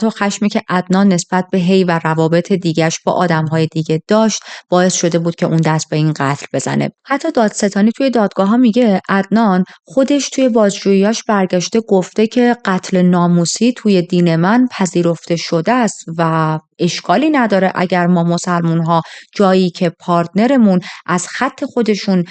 و خشمی که عدنان نسبت به هی و روابط دیگش با آدم‌های دیگه داشت باعث شده بود که اون دست به این قتل بزنه. حتی دادستانی توی دادگاه‌ها میگه عدنان خودش توی بازجوییاش برگشته گفته که قتل ناموسی توی دین من پذیرفته شده است و اشکالی نداره اگر ما مسلمون‌ها جایی که پارتنرمون از خط خودشون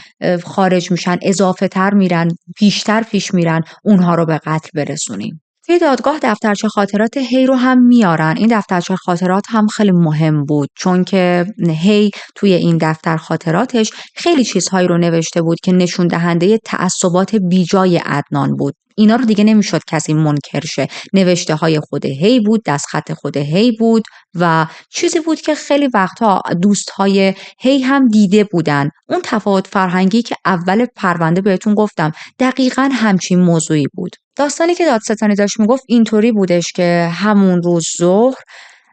خارج میشن، اضافه تر میرن، بیشتر پیش میرن، اونها رو به قتل برسونیم. توی دادگاه دفترچه خاطرات هی رو هم میارن. این دفترچه خاطرات هم خیلی مهم بود چون که هی توی این دفتر خاطراتش خیلی چیزهایی رو نوشته بود که نشون دهنده تعصبات بیجای عدنان بود. اینا رو دیگه نمیشد کسی منکر شه. نوشته های خود هی بود، دستخط خود هی بود و چیزی بود که خیلی وقتها دوستهای هی هم دیده بودن. اون تفاوت فرهنگی که اول پرونده بهتون گفتم دقیقاً همچین موضوعی بود. داستانی که دادستانی داشت میگفت اینطوری بودش که همون روز ظهر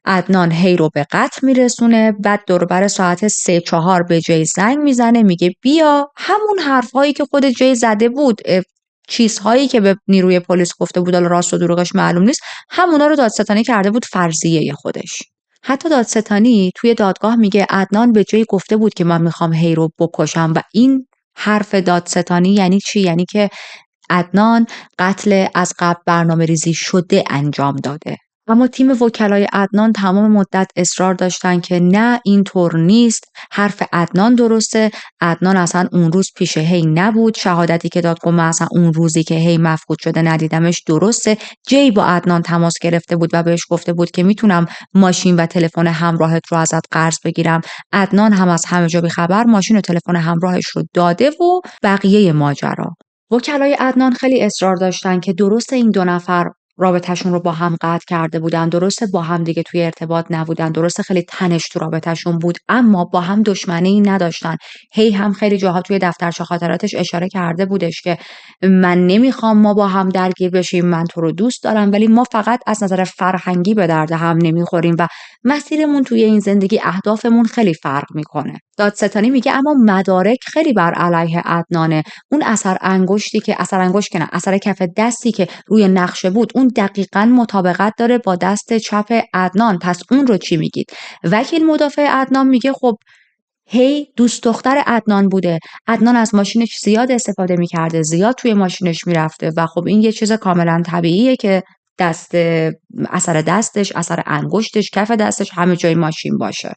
عدنان هی رو به قتل میرسونه، بعد دور بر ساعت 3-4 به جی زنگ میزنه، میگه بیا. همون حرفایی که خود جی زده بود، چیزهایی که به نیروی پلیس گفته بود، حالا راست و دروغش معلوم نیست، همونا رو دادستانی کرده بود فرضیه خودش. حتی دادستانی توی دادگاه میگه عدنان به جی گفته بود که من میخوام هی رو بکشم و این حرف دادستانی یعنی چی؟ یعنی که عدنان قتل از قبل برنامه‌ریزی شده انجام داده. اما تیم وکلای عدنان تمام مدت اصرار داشتن که نه، اینطور نیست، حرف عدنان درسته، عدنان اصلا اون روز پیش هی نبود، شهادتی که داد من اصلا اون روزی که هی مفقود شده ندیدمش درسته. جی با عدنان تماس گرفته بود و بهش گفته بود که میتونم ماشین و تلفن همراهت رو ازت قرض بگیرم. عدنان هم از همه جا بی‌خبر ماشین و تلفن همراهش رو داده و بقیه ماجرا. وکلای عدنان خیلی اصرار داشتن که درست این دو نفر رابطه‌شون رو با هم قطع کرده بودن، درسته با هم دیگه توی ارتباط نبودن، درسته خیلی تنش تو رابطه‌شون بود، اما با هم دشمنی نداشتن. هی هم خیلی جاها توی دفترچه خاطراتش اشاره کرده بودش که من نمیخوام ما با هم درگیر بشیم، من تو رو دوست دارم ولی ما فقط از نظر فرهنگی به درد هم نمیخوریم و مسیرمون توی این زندگی اهدافمون خیلی فرق میکنه. دادستانی میگه اما مدارک خیلی بر علیه عدنانه. اون اثر اثر کف دستی که روی نقشه بود اون دقیقاً مطابقت داره با دست چپ عدنان. پس اون رو چی میگید؟ وکیل مدافع عدنان میگه خب دوست دختر عدنان بوده. عدنان از ماشینش زیاد استفاده میکرده، زیاد توی ماشینش میرفته و خب این یه چیز کاملا طبیعیه که اثر دستش، اثر انگشتش، کف دستش همه جای ماشین باشه.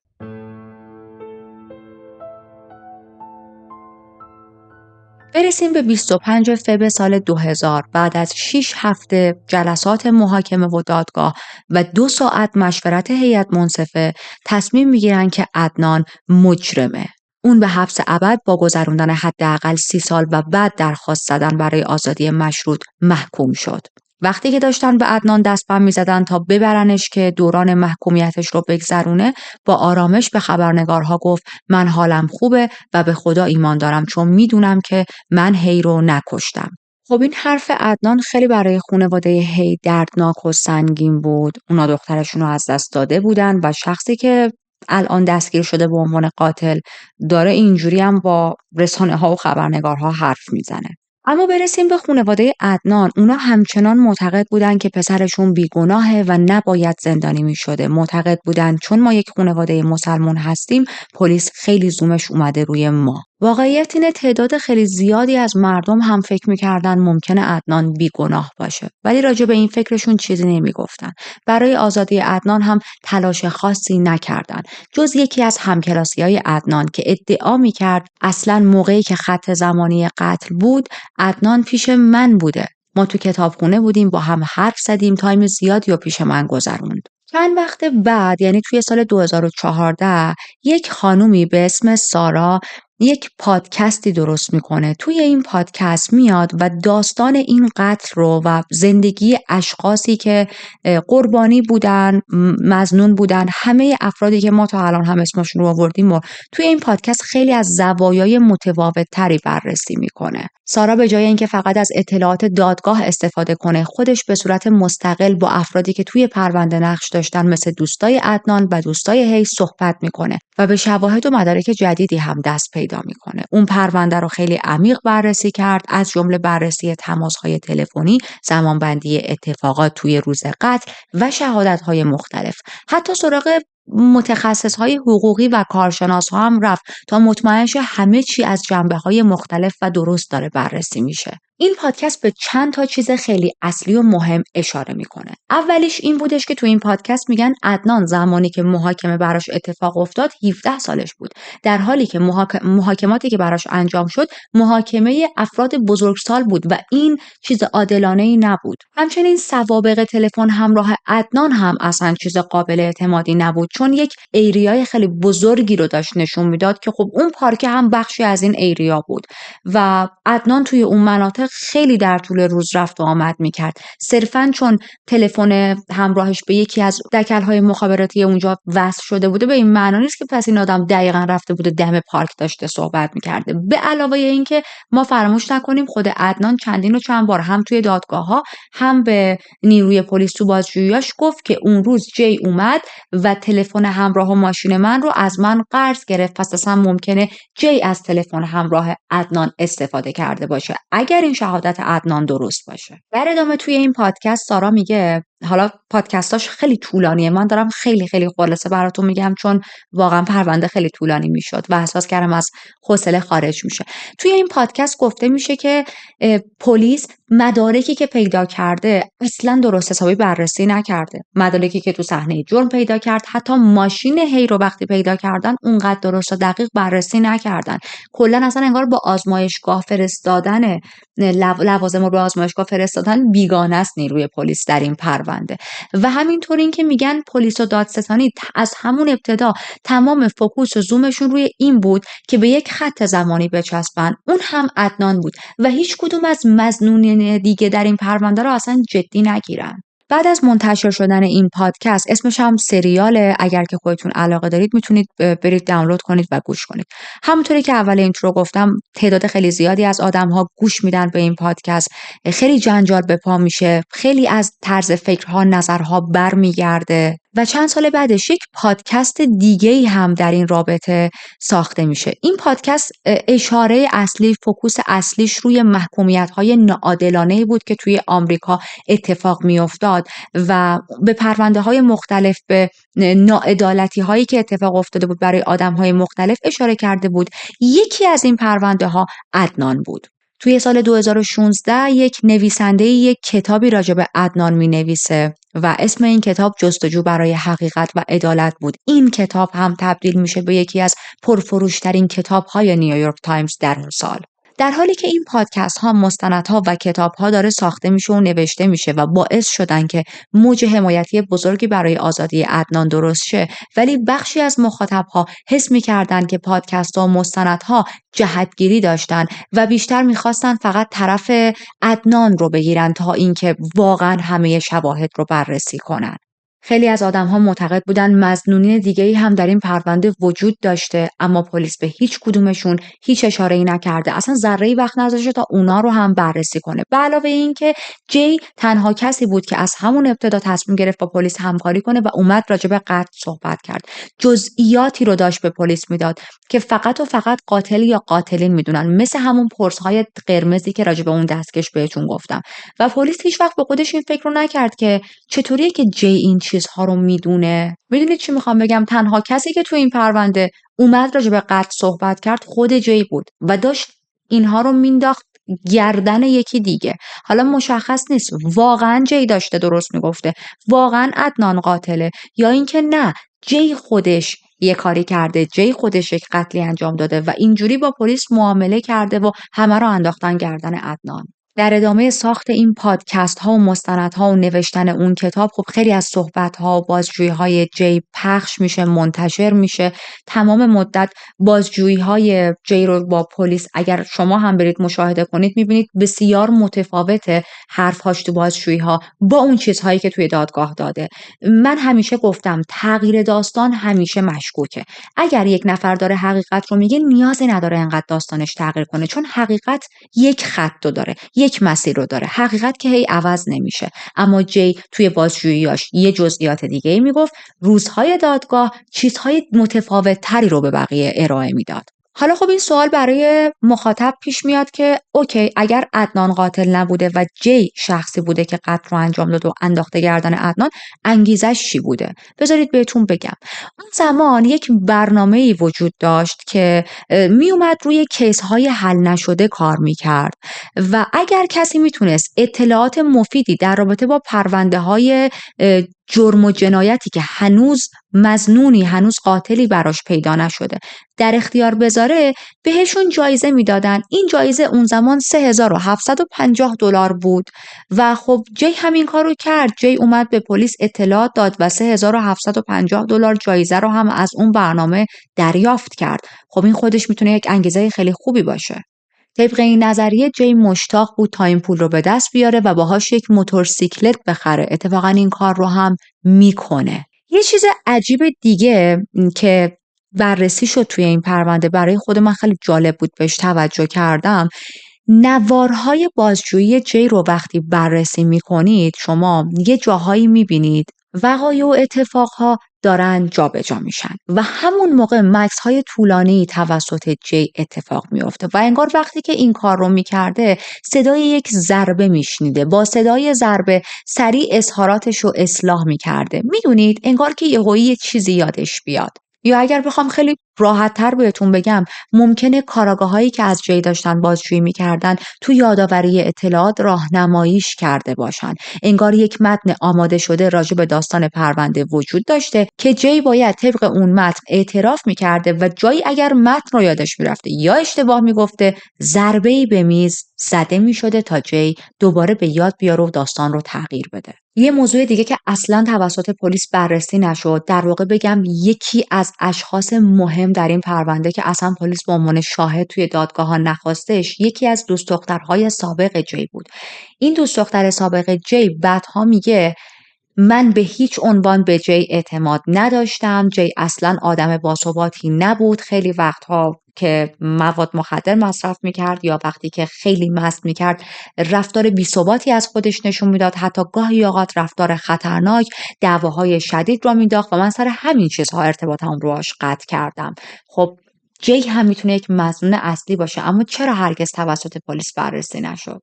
برسیم به 25 فوریه سال 2000. بعد از 6 هفته جلسات محاکمه و دادگاه و 2 ساعت مشورت هیئت منصفه تصمیم میگیرن که عدنان مجرمه. اون به حبس ابد با گذراندن حداقل 30 سال و بعد درخواست زدن برای آزادی مشروط محکوم شد. وقتی که داشتن به عدنان دستبند می‌زدن تا ببرنش که دوران محکومیتش رو بگذرونه، با آرامش به خبرنگارها گفت من حالم خوبه و به خدا ایمان دارم چون میدونم که من هی رو نکشتم. خب این حرف عدنان خیلی برای خانواده هی دردناک و سنگین بود. اونا دخترشون رو از دست داده بودن و شخصی که الان دستگیر شده به عنوان قاتل داره اینجوری هم با رسانه‌ها و خبرنگارها حرف میزنه. اما برسیم به خانواده عدنان. اونا همچنان معتقد بودن که پسرشون بیگناهه و نباید زندانی می شده. معتقد بودن چون ما یک خانواده مسلمان هستیم پلیس خیلی زومش اومده روی ما. واقعیت اینه تعداد خیلی زیادی از مردم هم فکر می‌کردن ممکنه عدنان بیگناه باشه، ولی راجع به این فکرشون چیزی نمیگفتن. برای آزادی عدنان هم تلاش خاصی نکردن، جز یکی از همکلاسی‌های عدنان که ادعا می‌کرد اصلاً موقعی که خط زمانی قتل بود عدنان پیش من بوده. ما تو کتابخونه بودیم، با هم حرف زدیم، تایم زیادی رو پیش من گذروند. چند وقت بعد یعنی توی سال 2014 یک خانومی به اسم سارا یک پادکستی درست میکنه. توی این پادکست میاد و داستان این قتل رو و زندگی اشخاصی که قربانی بودن، مظنون بودن، همه افرادی که ما تا الان هم اسمشون رو آوردیم و توی این پادکست خیلی از زوایای متفاوت تری بررسی میکنه. سارا به جای اینکه فقط از اطلاعات دادگاه استفاده کنه، خودش به صورت مستقل با افرادی که توی پرونده نقش داشتن مثل دوستای عدنان و دوستای هی صحبت میکنه و به شواهد و مدارک جدیدی هم دست پیدا میکنه. اون پرونده رو خیلی عمیق بررسی کرد، از جمله بررسی تماس‌های تلفنی، زمانبندی اتفاقات توی روز قتل و شهادت‌های مختلف. حتی سراغ متخصص‌های حقوقی و کارشناس‌ها هم رفت تا مطمئن شه همه چی از جنبه‌های مختلف و درست داره بررسی میشه. این پادکست به چند تا چیز خیلی اصلی و مهم اشاره میکنه. اولیش این بودش که تو این پادکست میگن عدنان زمانی که محاکمه براش اتفاق افتاد 17 سالش بود، در حالی که محاکماتی که براش انجام شد محاکمه افراد بزرگسال بود و این چیز عادلانه‌ای نبود. همچنین سوابق تلفن همراه عدنان هم اصلا چیز قابل اعتمادی نبود، چون یک ایریای خیلی بزرگی رو داشت نشون میداد که خب اون پارک هم بخشی از این ایریا بود و عدنان توی اون مناطق خیلی در طول روز رفت و آمد میکرد. صرفاً چون تلفن همراهش به یکی از دکل‌های مخابراتی اونجا وصل شده بوده به این معنی نیست که پس این آدم دقیقاً رفته بوده دم پارک داشته صحبت میکرده. به علاوه اینکه ما فراموش نکنیم خود عدنان چندین و چند بار هم توی دادگاه‌ها هم به نیروی پلیس تو بازجوییاش گفت که اون روز جی اومد و تلفن همراه و ماشین من رو از من قرض گرفت، پس اصلا ممکنه جی از تلفن همراه عدنان استفاده کرده باشه اگر این شهادت عدنان درست باشه. در ادامه توی این پادکست سارا میگه، حالا پادکستاش خیلی طولانیه، من دارم خیلی خیلی خلاصه براتون میگم چون واقعا پرونده خیلی طولانی میشد و احساس کردم از حوصله خارج میشه. توی این پادکست گفته میشه که پلیس مدارکی که پیدا کرده اصلا درست حسابی بررسی نکرده. مدارکی که تو صحنه جرم پیدا کرد، حتی ماشین هی رو وقتی پیدا کردن اونقدر درست و دقیق بررسی نکردن. کلا اصلا انگار با آزمایشگاه فرستادن لوازم رو به آزمایشگاه فرستادن بیگانه است نیروی پلیس در این پرونده. و همینطور این که میگن پلیس و دادستانی از همون ابتدا تمام فوکوس و زومشون روی این بود که به یک خط زمانی بچسبن، اون هم عدنان بود و هیچ کدوم از مظنونین دیگه در این پرونده رو اصلا جدی نگیرن. بعد از منتشر شدن این پادکست، اسمش هم سریاله، اگر که خودتون علاقه دارید میتونید برید دانلود کنید و گوش کنید. همونطوری که اول اینترو گفتم تعداد خیلی زیادی از آدم‌ها گوش میدن به این پادکست، خیلی جنجال به پا میشه، خیلی از طرز فکرها، نظرها برمیگرده. و چند سال بعدش یک پادکست دیگه‌ای هم در این رابطه ساخته میشه. این پادکست اشاره اصلی، فوکوس اصلیش روی محکومیت‌های ناعادلانه‌ای بود که توی آمریکا اتفاق میافتاد و به پرونده‌های مختلف، به ناعدالتی‌هایی که اتفاق افتاده بود برای آدم‌های مختلف اشاره کرده بود. یکی از این پرونده‌ها عدنان بود. توی سال 2016 یک نویسنده یک کتابی راجع به عدنان می‌نویسه و اسم این کتاب جستجو برای حقیقت و عدالت بود. این کتاب هم تبدیل میشه به یکی از پرفروش‌ترین کتاب‌های نیویورک تایمز در اون سال. در حالی که این پادکست ها، مستندها و کتاب ها داره ساخته میشه و نوشته میشه و باعث شدن که موج حمایتی بزرگی برای آزادی عدنان درست شه، ولی بخشی از مخاطب ها حس میکردن که پادکست ها و مستندها جهتگیری داشتن و بیشتر میخواستن فقط طرف عدنان رو بگیرن تا اینکه واقعا همه شواهد رو بررسی کنن. خیلی از آدم‌ها معتقد بودن مظنونین دیگه‌ای هم در این پرونده وجود داشته، اما پلیس به هیچ کدومشون هیچ اشاره‌ای نکرده. اصلا ذره‌ای وقت نذاشته تا اونا رو هم بررسی کنه. به علاوه این که جی تنها کسی بود که از همون ابتدا تصمیم گرفت با پلیس همکاری کنه و اومد راجع به قتل صحبت کرد. جزئیاتی رو داشت به پلیس میداد که فقط و فقط قاتل یا قاتلین میدونن، مثل همون پرس‌های قرمزی که راجع به اون دستکش بهتون گفتم. و پلیس هیچ وقت به خودش این فکر رو نکرد که چطوریه که جی این چیزها رو میدونه. میدونید چی میخوام بگم؟ تنها کسی که تو این پرونده اومد راجع به قتل صحبت کرد خود جی بود و داشت اینها رو مینداخت گردن یکی دیگه. حالا مشخص نیست واقعا جی داشته درست میگفته، واقعا عدنان قاتله، یا اینکه نه، جی خودش یه کاری کرده، جی خودش یک قتلی انجام داده و اینجوری با پلیس معامله کرده و همه رو انداختن گردن عدنان. در ادامه ساخت این پادکست ها و مستند ها و نوشتن اون کتاب، خب خیلی از صحبت ها و بازجویی های جی پخش میشه، منتشر میشه. تمام مدت بازجویی های جی رو با پلیس اگر شما هم برید مشاهده کنید میبینید بسیار متفاوته حرفهاش تو بازجویی ها با اون چیزهایی که توی دادگاه داده. من همیشه گفتم تغییر داستان همیشه مشکوکه. اگر یک نفر داره حقیقت رو میگه نیازی نداره انقدر داستانش تغییر کنه، چون حقیقت یک خط رو داره، یک مسیر رو داره. حقیقت که هی عوض نمیشه. اما جی توی بازجوییاش یه جزئیات دیگه ای میگفت، روزهای دادگاه چیزهای متفاوت تری رو به بقیه ارائه میداد. حالا خب این سوال برای مخاطب پیش میاد که اوکی، اگر عدنان قاتل نبوده و جی شخصی بوده که قتل رو انجام داد و انداخته گردن عدنان، انگیزش چی بوده؟ بذارید بهتون بگم. اون زمان یک برنامه‌ای وجود داشت که میومد روی کیس های حل نشده کار میکرد و اگر کسی میتونست اطلاعات مفیدی در رابطه با پرونده های جرم و جنایتی که هنوز مظنونی، هنوز قاتلی براش پیدا نشده در اختیار بذاره، بهشون جایزه میدادن. این جایزه اون زمان $3750 بود و خب جی همین کارو کرد. جی اومد به پلیس اطلاعات داد و $3750 جایزه رو هم از اون برنامه دریافت کرد. خب این خودش میتونه یک انگیزه خیلی خوبی باشه. طبق این نظریه جی مشتاق بود تا این پول رو به دست بیاره و باهاش یک موتورسیکلت بخره. اتفاقا این کار رو هم میکنه. یه چیز عجیب دیگه که بررسی شد توی این پرونده، برای خود من خیلی جالب بود، بهش توجه کردم. نوارهای بازجویی جی رو وقتی بررسی میکنید شما یه جاهایی میبینید وقایع و اتفاقها دارن جابجا میشن و همون موقع مکس های طولانی توسط جی اتفاق میفته و انگار وقتی که این کار رو میکرده صدای یک ضربه میشنیده، با صدای ضربه سریع اظهاراتش رو اصلاح میکرده. میدونید انگار که یهویی یک چیزی یادش بیاد. یا اگر بخوام خیلی راحت تر بهتون بگم، ممکنه کاراگاهایی که از جی داشتن بازجویی میکردن تو یادآوری اطلاعات راهنماییش کرده باشن. انگار یک متن آماده شده راجع به داستان پرونده وجود داشته که جی باید طبق اون متن اعتراف میکرده و جایی اگر متن رو یادش میرفته یا اشتباه میگفته، ضربه‌ای به میز زده میشده تا جی دوباره به یاد بیاره و داستان رو تغییر بده. یه موضوع دیگه که اصلا توسط پلیس بررسی نشد، در واقع بگم یکی از اشخاص مهم در این پرونده که اصلا پلیس به عنوان شاهد توی دادگاه ها نخواستش، یکی از دوست دخترهای سابق جی بود. این دوست دختر سابق جی بعدها میگه من به هیچ عنوان به جی اعتماد نداشتم. جی اصلا آدم باثباتی نبود. خیلی وقتها که مواد مخدر مصرف میکرد یا وقتی که خیلی مست میکرد رفتار بی‌ثباتی از خودش نشون میداد. حتی گاهی اوقات رفتار خطرناک، دعواهای شدید را مینداخت و من سر همین چیزها ارتباطم رو باهاش قطع کردم. خب جی هم میتونه یک مظنون اصلی باشه، اما چرا هرگز توسط پلیس بررسی نشد؟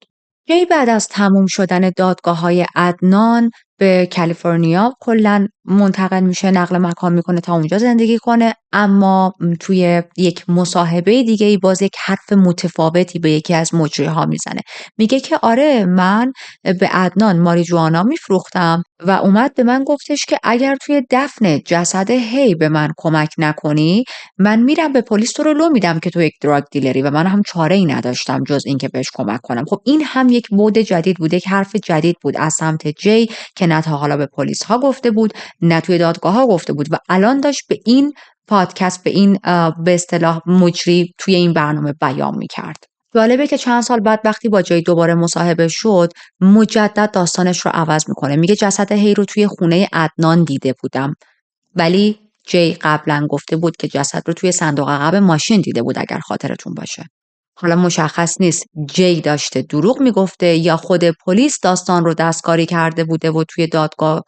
جی بعد از تموم شدن دادگاه‌های عدنان به کالیفرنیا کلا منتقل میشه، نقل مکان میکنه تا اونجا زندگی کنه. اما توی یک مصاحبه دیگه ای باز یک حرف متفاوتی به یکی از مجریها میزنه. میگه که آره، من به عدنان ماریجوانا میفروختم و اومد به من گفتش که اگر توی دفن جسد هی به من کمک نکنی، من میرم به پلیس تو رو لو میدم که تو یک دراگ دیلری، و من هم چاره ای نداشتم جز این که بهش کمک کنم. خب این هم یک بعد جدید بود، یک حرف جدید بود از سمت جی که نه تا حالا به پلیس ها گفته بود، نه توی دادگاه ها گفته بود و الان داشت به این پادکست، به این به اصطلاح مجری توی این برنامه بیان میکرد. جالبه که چند سال بعد وقتی با جی دوباره مصاحبه شد مجدد داستانش رو عوض میکنه. میگه جسد هی رو توی خونه عدنان دیده بودم، ولی جی قبلا گفته بود که جسد رو توی صندوق عقب ماشین دیده بود، اگر خاطرتون باشه. حالا مشخص نیست جی داشته دروغ میگفته یا خود پلیس داستان رو دستکاری کرده بوده و توی دادگاه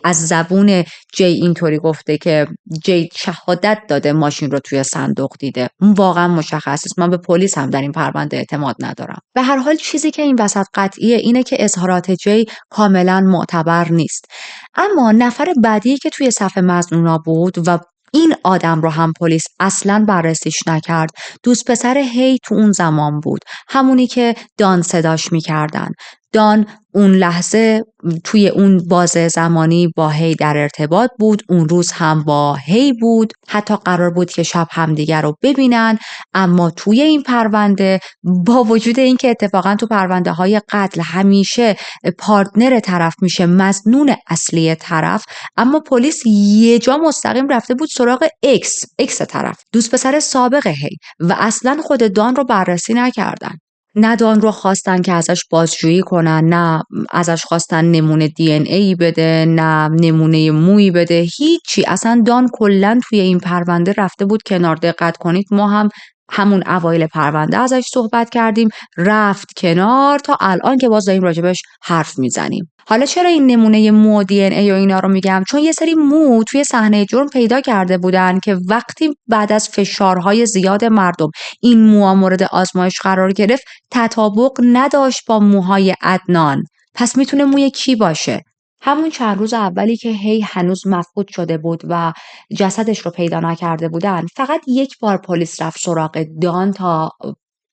از زبون جی اینطوری گفته که جی شهادت داده ماشین رو توی صندوق دیده. اون واقعا مشخص نیست. من به پلیس هم در این پرونده اعتماد ندارم. به هر حال چیزی که این وسط قطعیه اینه که اظهارات جی کاملا معتبر نیست. اما نفر بعدی که توی صف مظنونا بود و این آدم رو هم پلیس اصلاً بررسیش نکرد، دوست پسر هی تو اون زمان بود، همونی که دان صداش میکردن. دان اون لحظه توی اون بازه زمانی با هی در ارتباط بود، اون روز هم با هی بود، حتی قرار بود که شب همدیگر رو ببینن. اما توی این پرونده با وجود اینکه اتفاقا تو پرونده های قتل همیشه پارتنر طرف میشه مظنون اصلی طرف، اما پلیس یه جا مستقیم رفته بود سراغ اکس طرف، دوست پسر سابق هی، و اصلا خود دان رو بررسی نکردن. نه دان رو خواستن که ازش بازجویی کنن، نه ازش خواستن نمونه دی ان ای بده، نه نمونه مویی بده، هیچی. اصلا دان کلا توی این پرونده رفته بود کنار. دقت کنید ما هم همون اوایل پرونده ازش صحبت کردیم، رفت کنار تا الان که باز داریم راجبش حرف میزنیم. حالا چرا این نمونه مو و دی ان ای و اینا رو میگم؟ چون یه سری مو توی صحنه جرم پیدا کرده بودن که وقتی بعد از فشارهای زیاد مردم این موها مورد آزمایش قرار گرفت تطابق نداشت با موهای عدنان. پس میتونه موی کی باشه؟ همون چند روز اولی که هی هنوز مفقود شده بود و جسدش رو پیدا نکرده بودن، فقط یک بار پلیس رفت سراغ دان تا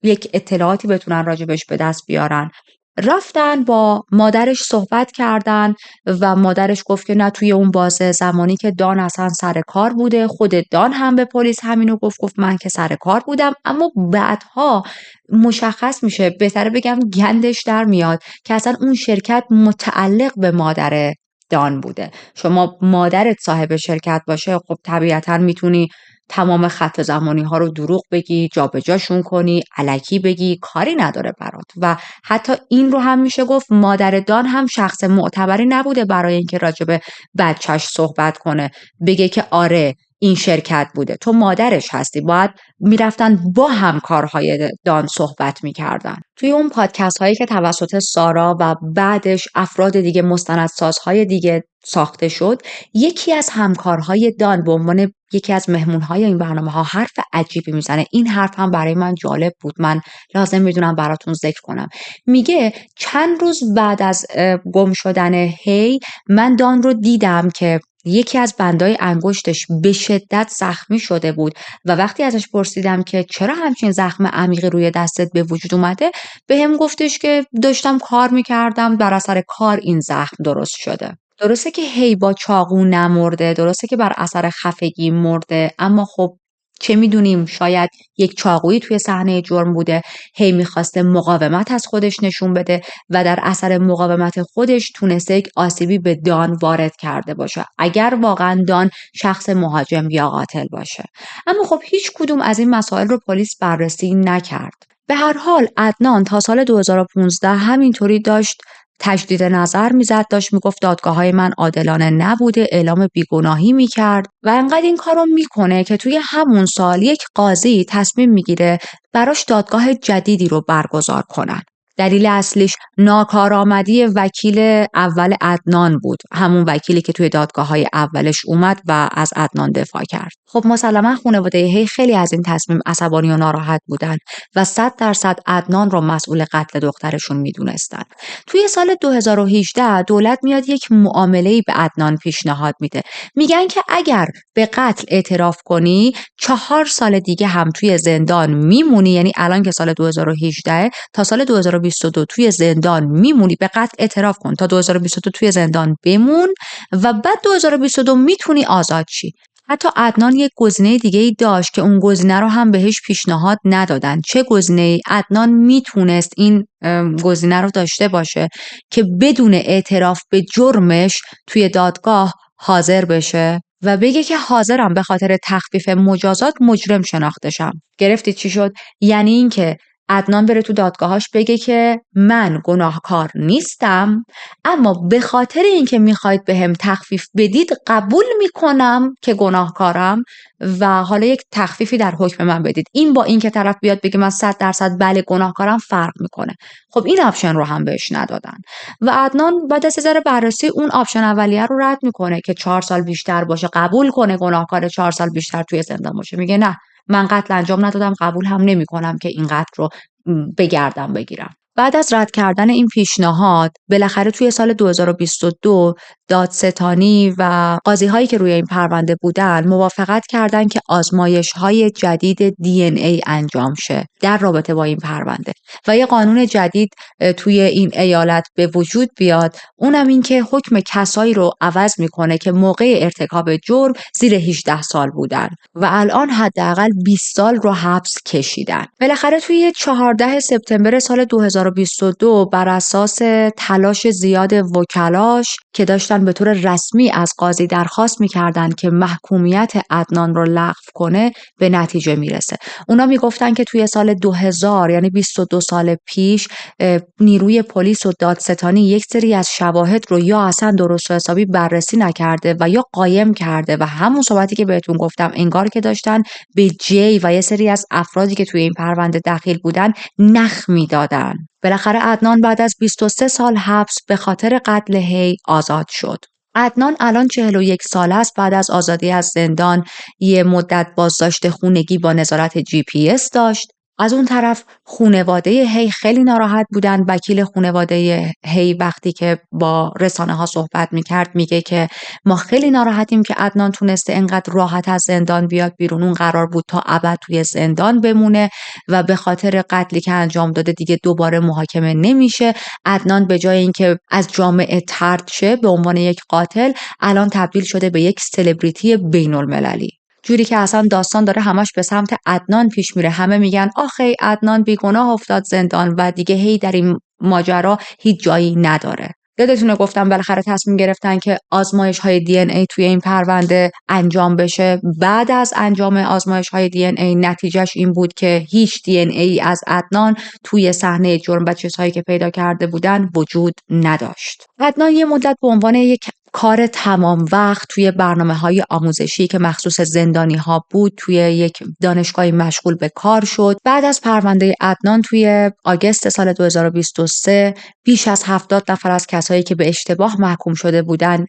یک اطلاعاتی بتونن راجبش به دست بیارن. رفتن با مادرش صحبت کردن و مادرش گفت که نه، توی اون بازه زمانی که دان اصلا سر کار بوده. خود دان هم به پلیس همینو گفت من که سر کار بودم. اما بعدها مشخص میشه، بهتره بگم گندش در میاد، که اصلا اون شرکت متعلق به مادر دان بوده. شما مادرت صاحب شرکت باشه، خب طبیعتا میتونی تمام خط زمانی ها رو دروغ بگی، جابجاشون کنی، الکی بگی، کاری نداره برات. و حتی این رو هم میشه گفت مادر دان هم شخص معتبری نبوده برای اینکه راجع به بچهش صحبت کنه، بگه که آره این شرکت بوده. تو مادرش هستی، باید میرفتن با همکارهای دان صحبت میکردن. توی اون پادکست هایی که توسط سارا و بعدش افراد دیگه، مستندسازهای دیگه ساخته شد، یکی از همکارهای دان به عنوان یکی از مهمونهای این برنامه ها حرف عجیبی میزنه. این حرف هم برای من جالب بود، من لازم میدونم براتون ذکر کنم. میگه چند روز بعد از گم شدن هی من دان رو دیدم که یکی از بندای انگشتش به شدت زخمی شده بود و وقتی ازش پرسیدم که چرا همچین زخم عمیقی روی دستت به وجود اومده، بهم گفتش که داشتم کار میکردم، بر اثر کار این زخم درست شده. درسته که هی با چاقو نمرده، درسته که بر اثر خفگی مرده، اما خب چه میدونیم، شاید یک چاقویی توی صحنه جرم بوده. هی میخواسته مقاومت از خودش نشون بده و در اثر مقاومت خودش تونسته یک آسیبی به دان وارد کرده باشه، اگر واقعا دان شخص مهاجم یا قاتل باشه. اما خب هیچ کدوم از این مسائل رو پلیس بررسی نکرد. به هر حال عدنان تا سال 2015 همینطوری داشت تجدید نظر میزد، داشت میگفت دادگاه‌های من عادلانه نبوده، اعلام بیگناهی میکرد و انقدر این کارو میکنه که توی همون سال یک قاضی تصمیم میگیره براش دادگاه جدیدی رو برگزار کنن. دلیل اصلیش ناکارآمدی وکیل اول عدنان بود، همون وکیلی که توی دادگاه‌های اولش اومد و از عدنان دفاع کرد. خب مسلما خانواده هی خیلی از این تصمیم عصبانی و ناراحت بودن و 100% عدنان رو مسئول قتل دخترشون میدونستن. توی سال 2018 دولت میاد یک معامله‌ای به عدنان پیشنهاد میده. میگن که اگر به قتل اعتراف کنی 4 سال دیگه هم توی زندان میمونی، یعنی الان که سال 2018 تا سال 2022 توی زندان میمونی، به قتل اعتراف کن تا 2022 توی زندان بمون و بعد 2022 میتونی آزاد شی. حتی عدنان یک گزینه دیگه ای داشت که اون گزینه رو هم بهش پیشنهاد ندادن. چه گزینه‌ای؟ عدنان میتونست این گزینه رو داشته باشه که بدون اعتراف به جرمش توی دادگاه حاضر بشه و بگه که حاضرم به خاطر تخفیف مجازات مجرم شناخته شم. گرفتید چی شد؟ یعنی این که عدنان بره تو دادگاهاش بگه که من گناهکار نیستم، اما به خاطر اینکه میخواید بهم تخفیف بدید قبول میکنم که گناهکارم و حالا یک تخفیفی در حکم من بدید. این با این که طرف بیاد بگه من 100% بله گناهکارم فرق میکنه. خب این آپشن رو هم بهش ندادن و عدنان بعد از ذره بررسی اون آپشن اولیه رو رد میکنه که 4 سال بیشتر باشه، قبول کنه گناهکار 4 سال بیشتر توی زندان باشه. میگه نه، من قتل انجام ندادم، قبول هم نمی‌کنم که این قتل رو بگردم بگیرم. بعد از رد کردن این پیشنهاد بالاخره توی سال 2022 دادستانی و قاضی‌هایی که روی این پرونده بودن موافقت کردن که آزمایش‌های جدید DNA انجام شه در رابطه با این پرونده و یه قانون جدید توی این ایالت به وجود بیاد، اونم این که حکم کسایی رو عوض میکنه که موقع ارتکاب جرم زیر 18 سال بودن و الان حداقل 20 سال رو حبس کشیدن. بالاخره توی 14 سپتامبر سال 2022 بر اساس تلاش زیاد وکلاش که داشتن به طور رسمی از قاضی درخواست میکردن که محکومیت عدنان رو لغو کنه، به نتیجه میرسه. اونا میگفتن که توی سال 2000 یعنی 22 سال پیش نیروی پلیس و دادستانی یک سری از شواهد رو یا اصلا درست و حسابی بررسی نکرده و یا قایم کرده و همون صحبتی که بهتون گفتم انگار که داشتن به جی و یه سری از افرادی که توی این پرونده دخیل بودن نخ میدادن. بالاخره عدنان بعد از 23 سال حبس به خاطر قتل هی آزاد شد. عدنان الان 41 ساله است. بعد از آزادی از زندان یه مدت بازداشت خونگی با نظارت GPS داشت. از اون طرف خانواده هی خیلی ناراحت بودن. وکیل خانواده هی وقتی که با رسانه ها صحبت میکرد میگه که ما خیلی ناراحتیم که عدنان تونسته انقدر راحت از زندان بیاد بیرون. اون قرار بود تا ابد توی زندان بمونه و به خاطر قتلی که انجام داده دیگه دوباره محاکمه نمیشه. عدنان به جای اینکه از جامعه طرد شه به عنوان یک قاتل، الان تبدیل شده به یک سلبریتی بین المللی. جوری که اصلا داستان داره همش به سمت عدنان پیش میره. همه میگن آخه عدنان بیگناه افتاد زندان و دیگه هی در این ماجرا هیچ جایی نداره. یادتونه گفتم بالاخره تصمیم گرفتن که آزمایش‌های DNA توی این پرونده انجام بشه. بعد از انجام آزمایش‌های DNA نتیجهش این بود که هیچ DNA از عدنان توی صحنه جرم و چیزهایی که پیدا کرده بودن وجود نداشت. عدنان یه مدت به عنوان یک کار تمام وقت توی برنامه‌های آموزشی که مخصوص زندانی‌ها بود توی یک دانشگاهی مشغول به کار شد. بعد از پرونده عدنان توی آگوست سال 2023 بیش از 70 نفر از کسایی که به اشتباه محکوم شده بودن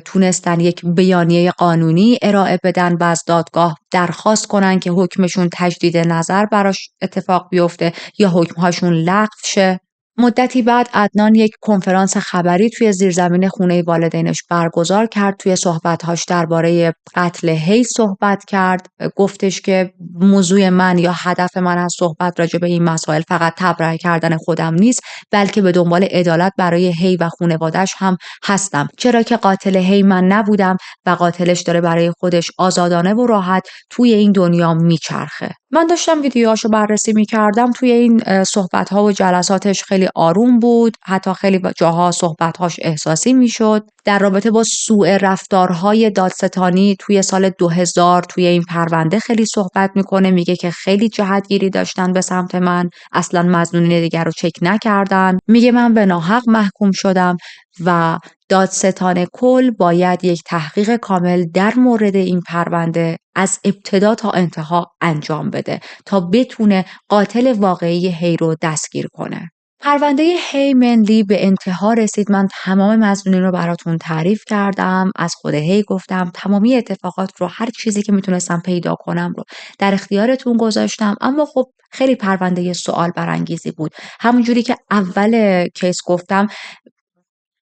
تونستن یک بیانیه قانونی ارائه بدن و از دادگاه درخواست کنن که حکمشون تجدید نظر براش اتفاق بیفته یا حکمهاشون لغو شه. مدتی بعد عدنان یک کنفرانس خبری توی زیرزمین خونه والدینش برگزار کرد. توی صحبت‌هاش درباره قتل هی صحبت کرد. گفتش که موضوع من یا هدف من از صحبت راجع به این مسائل فقط تبرئه کردن خودم نیست، بلکه به دنبال عدالت برای هی و خانواده‌اش هم هستم. چرا که قاتل هی من نبودم و قاتلش داره برای خودش آزادانه و راحت توی این دنیا میچرخه. من داشتم ویدیوهاشو بررسی می‌کردم. توی این صحبت‌ها و جلساتش خیلی آروم بود. حتی خیلی جاها صحبت‌هاش احساسی میشد. در رابطه با سوء رفتارهای دادستانی توی سال 2000 توی این پرونده خیلی صحبت میکنه. میگه که خیلی جهتگیری داشتن به سمت من. اصلا مظنونین دیگر رو چک نکردن. میگه من به ناحق محکوم شدم و دادستان کل باید یک تحقیق کامل در مورد این پرونده از ابتدا تا انتها انجام بده تا بتونه قاتل واقعی هی رو دستگیر کنه. پرونده هی منلی به انتها رسید. من تمام مظنونین رو براتون تعریف کردم. از خود هی گفتم. تمامی اتفاقات رو، هر چیزی که میتونستم پیدا کنم رو در اختیارتون گذاشتم. اما خب خیلی پرونده سوال برانگیزی بود. همونجوری که اول کیس گفتم،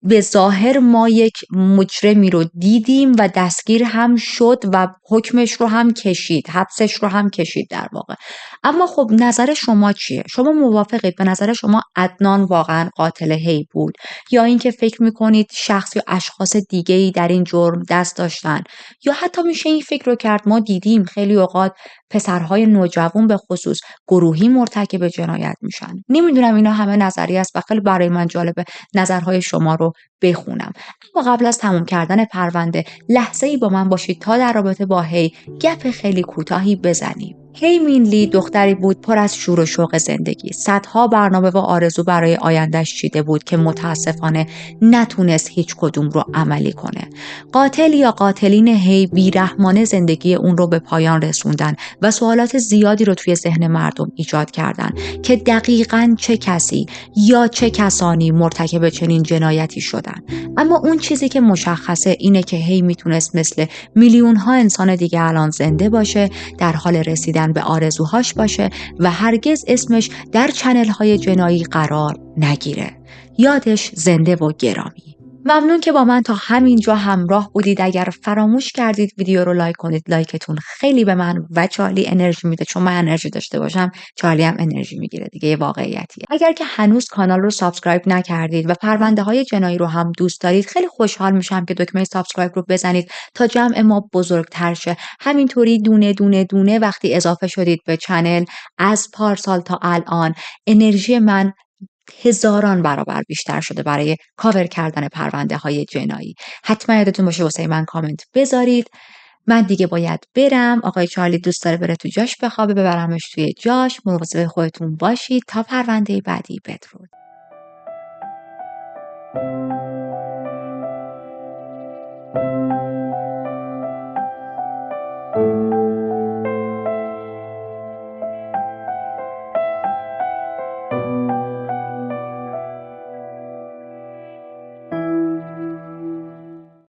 به ظاهر ما یک مجرمی رو دیدیم و دستگیر هم شد و حکمش رو هم کشید، حبسش رو هم کشید در واقع. اما خب نظر شما چیه؟ شما موافقید؟ به نظر شما عدنان واقعا قاتل هی بود یا اینکه فکر میکنید شخص یا اشخاص دیگه‌ای در این جرم دست داشتن؟ یا حتی میشه این فکر رو کرد ما دیدیم خیلی اوقات پسرهای نوجوان به خصوص گروهی مرتکب جنایت میشن. نمیدونم، اینا همه نظری است و خیلی برای من جالبه نظرهای شما رو بخونم. اما قبل از تموم کردن پرونده لحظه‌ای با من باشید تا در رابطه با هی گپ خیلی کوتاهی بزنیم. هی مینلی دختری بود پر از شور و شوق زندگی. صدها برنامه و آرزو برای آیندهش چیده بود که متاسفانه نتونست هیچ کدوم رو عملی کنه. قاتل یا قاتلین هی بیرحمانه زندگی اون رو به پایان رسوندن و سوالات زیادی رو توی ذهن مردم ایجاد کردن که دقیقاً چه کسی یا چه کسانی مرتکب چنین جنایتی شدن. اما اون چیزی که مشخصه اینه که هی میتونست مثل میلیون ها انسان دیگه الان زنده باشه، در حال رسیدن به آرزوهاش باشه و هرگز اسمش در چنل های جنایی قرار نگیره. یادش زنده و گرامی. ممنون که با من تا همینجا همراه بودید. اگر فراموش کردید ویدیو رو لایک کنید، لایکتون خیلی به من و چارلی انرژی میده. چون من انرژی داشته باشم چارلی هم انرژی میگیره دیگه، یه واقعیتیه. اگر که هنوز کانال رو سابسکرایب نکردید و پرونده های جنایی رو هم دوست دارید، خیلی خوشحال میشم که دکمه سابسکرایب رو بزنید تا جمع ما بزرگتر شه. همینطوری دونه دونه دونه وقتی اضافه شدید به چنل از پارسال تا الان، انرژی من هزاران برابر بیشتر شده برای کاور کردن پرونده های جنایی. حتما یادتون باشه واسه من کامنت بذارید. من دیگه باید برم. آقای چارلی دوست داره بره تو جاش بخوابه، ببرمش توی جاش. مواظب خودتون باشید تا پرونده بعدی. بدرود.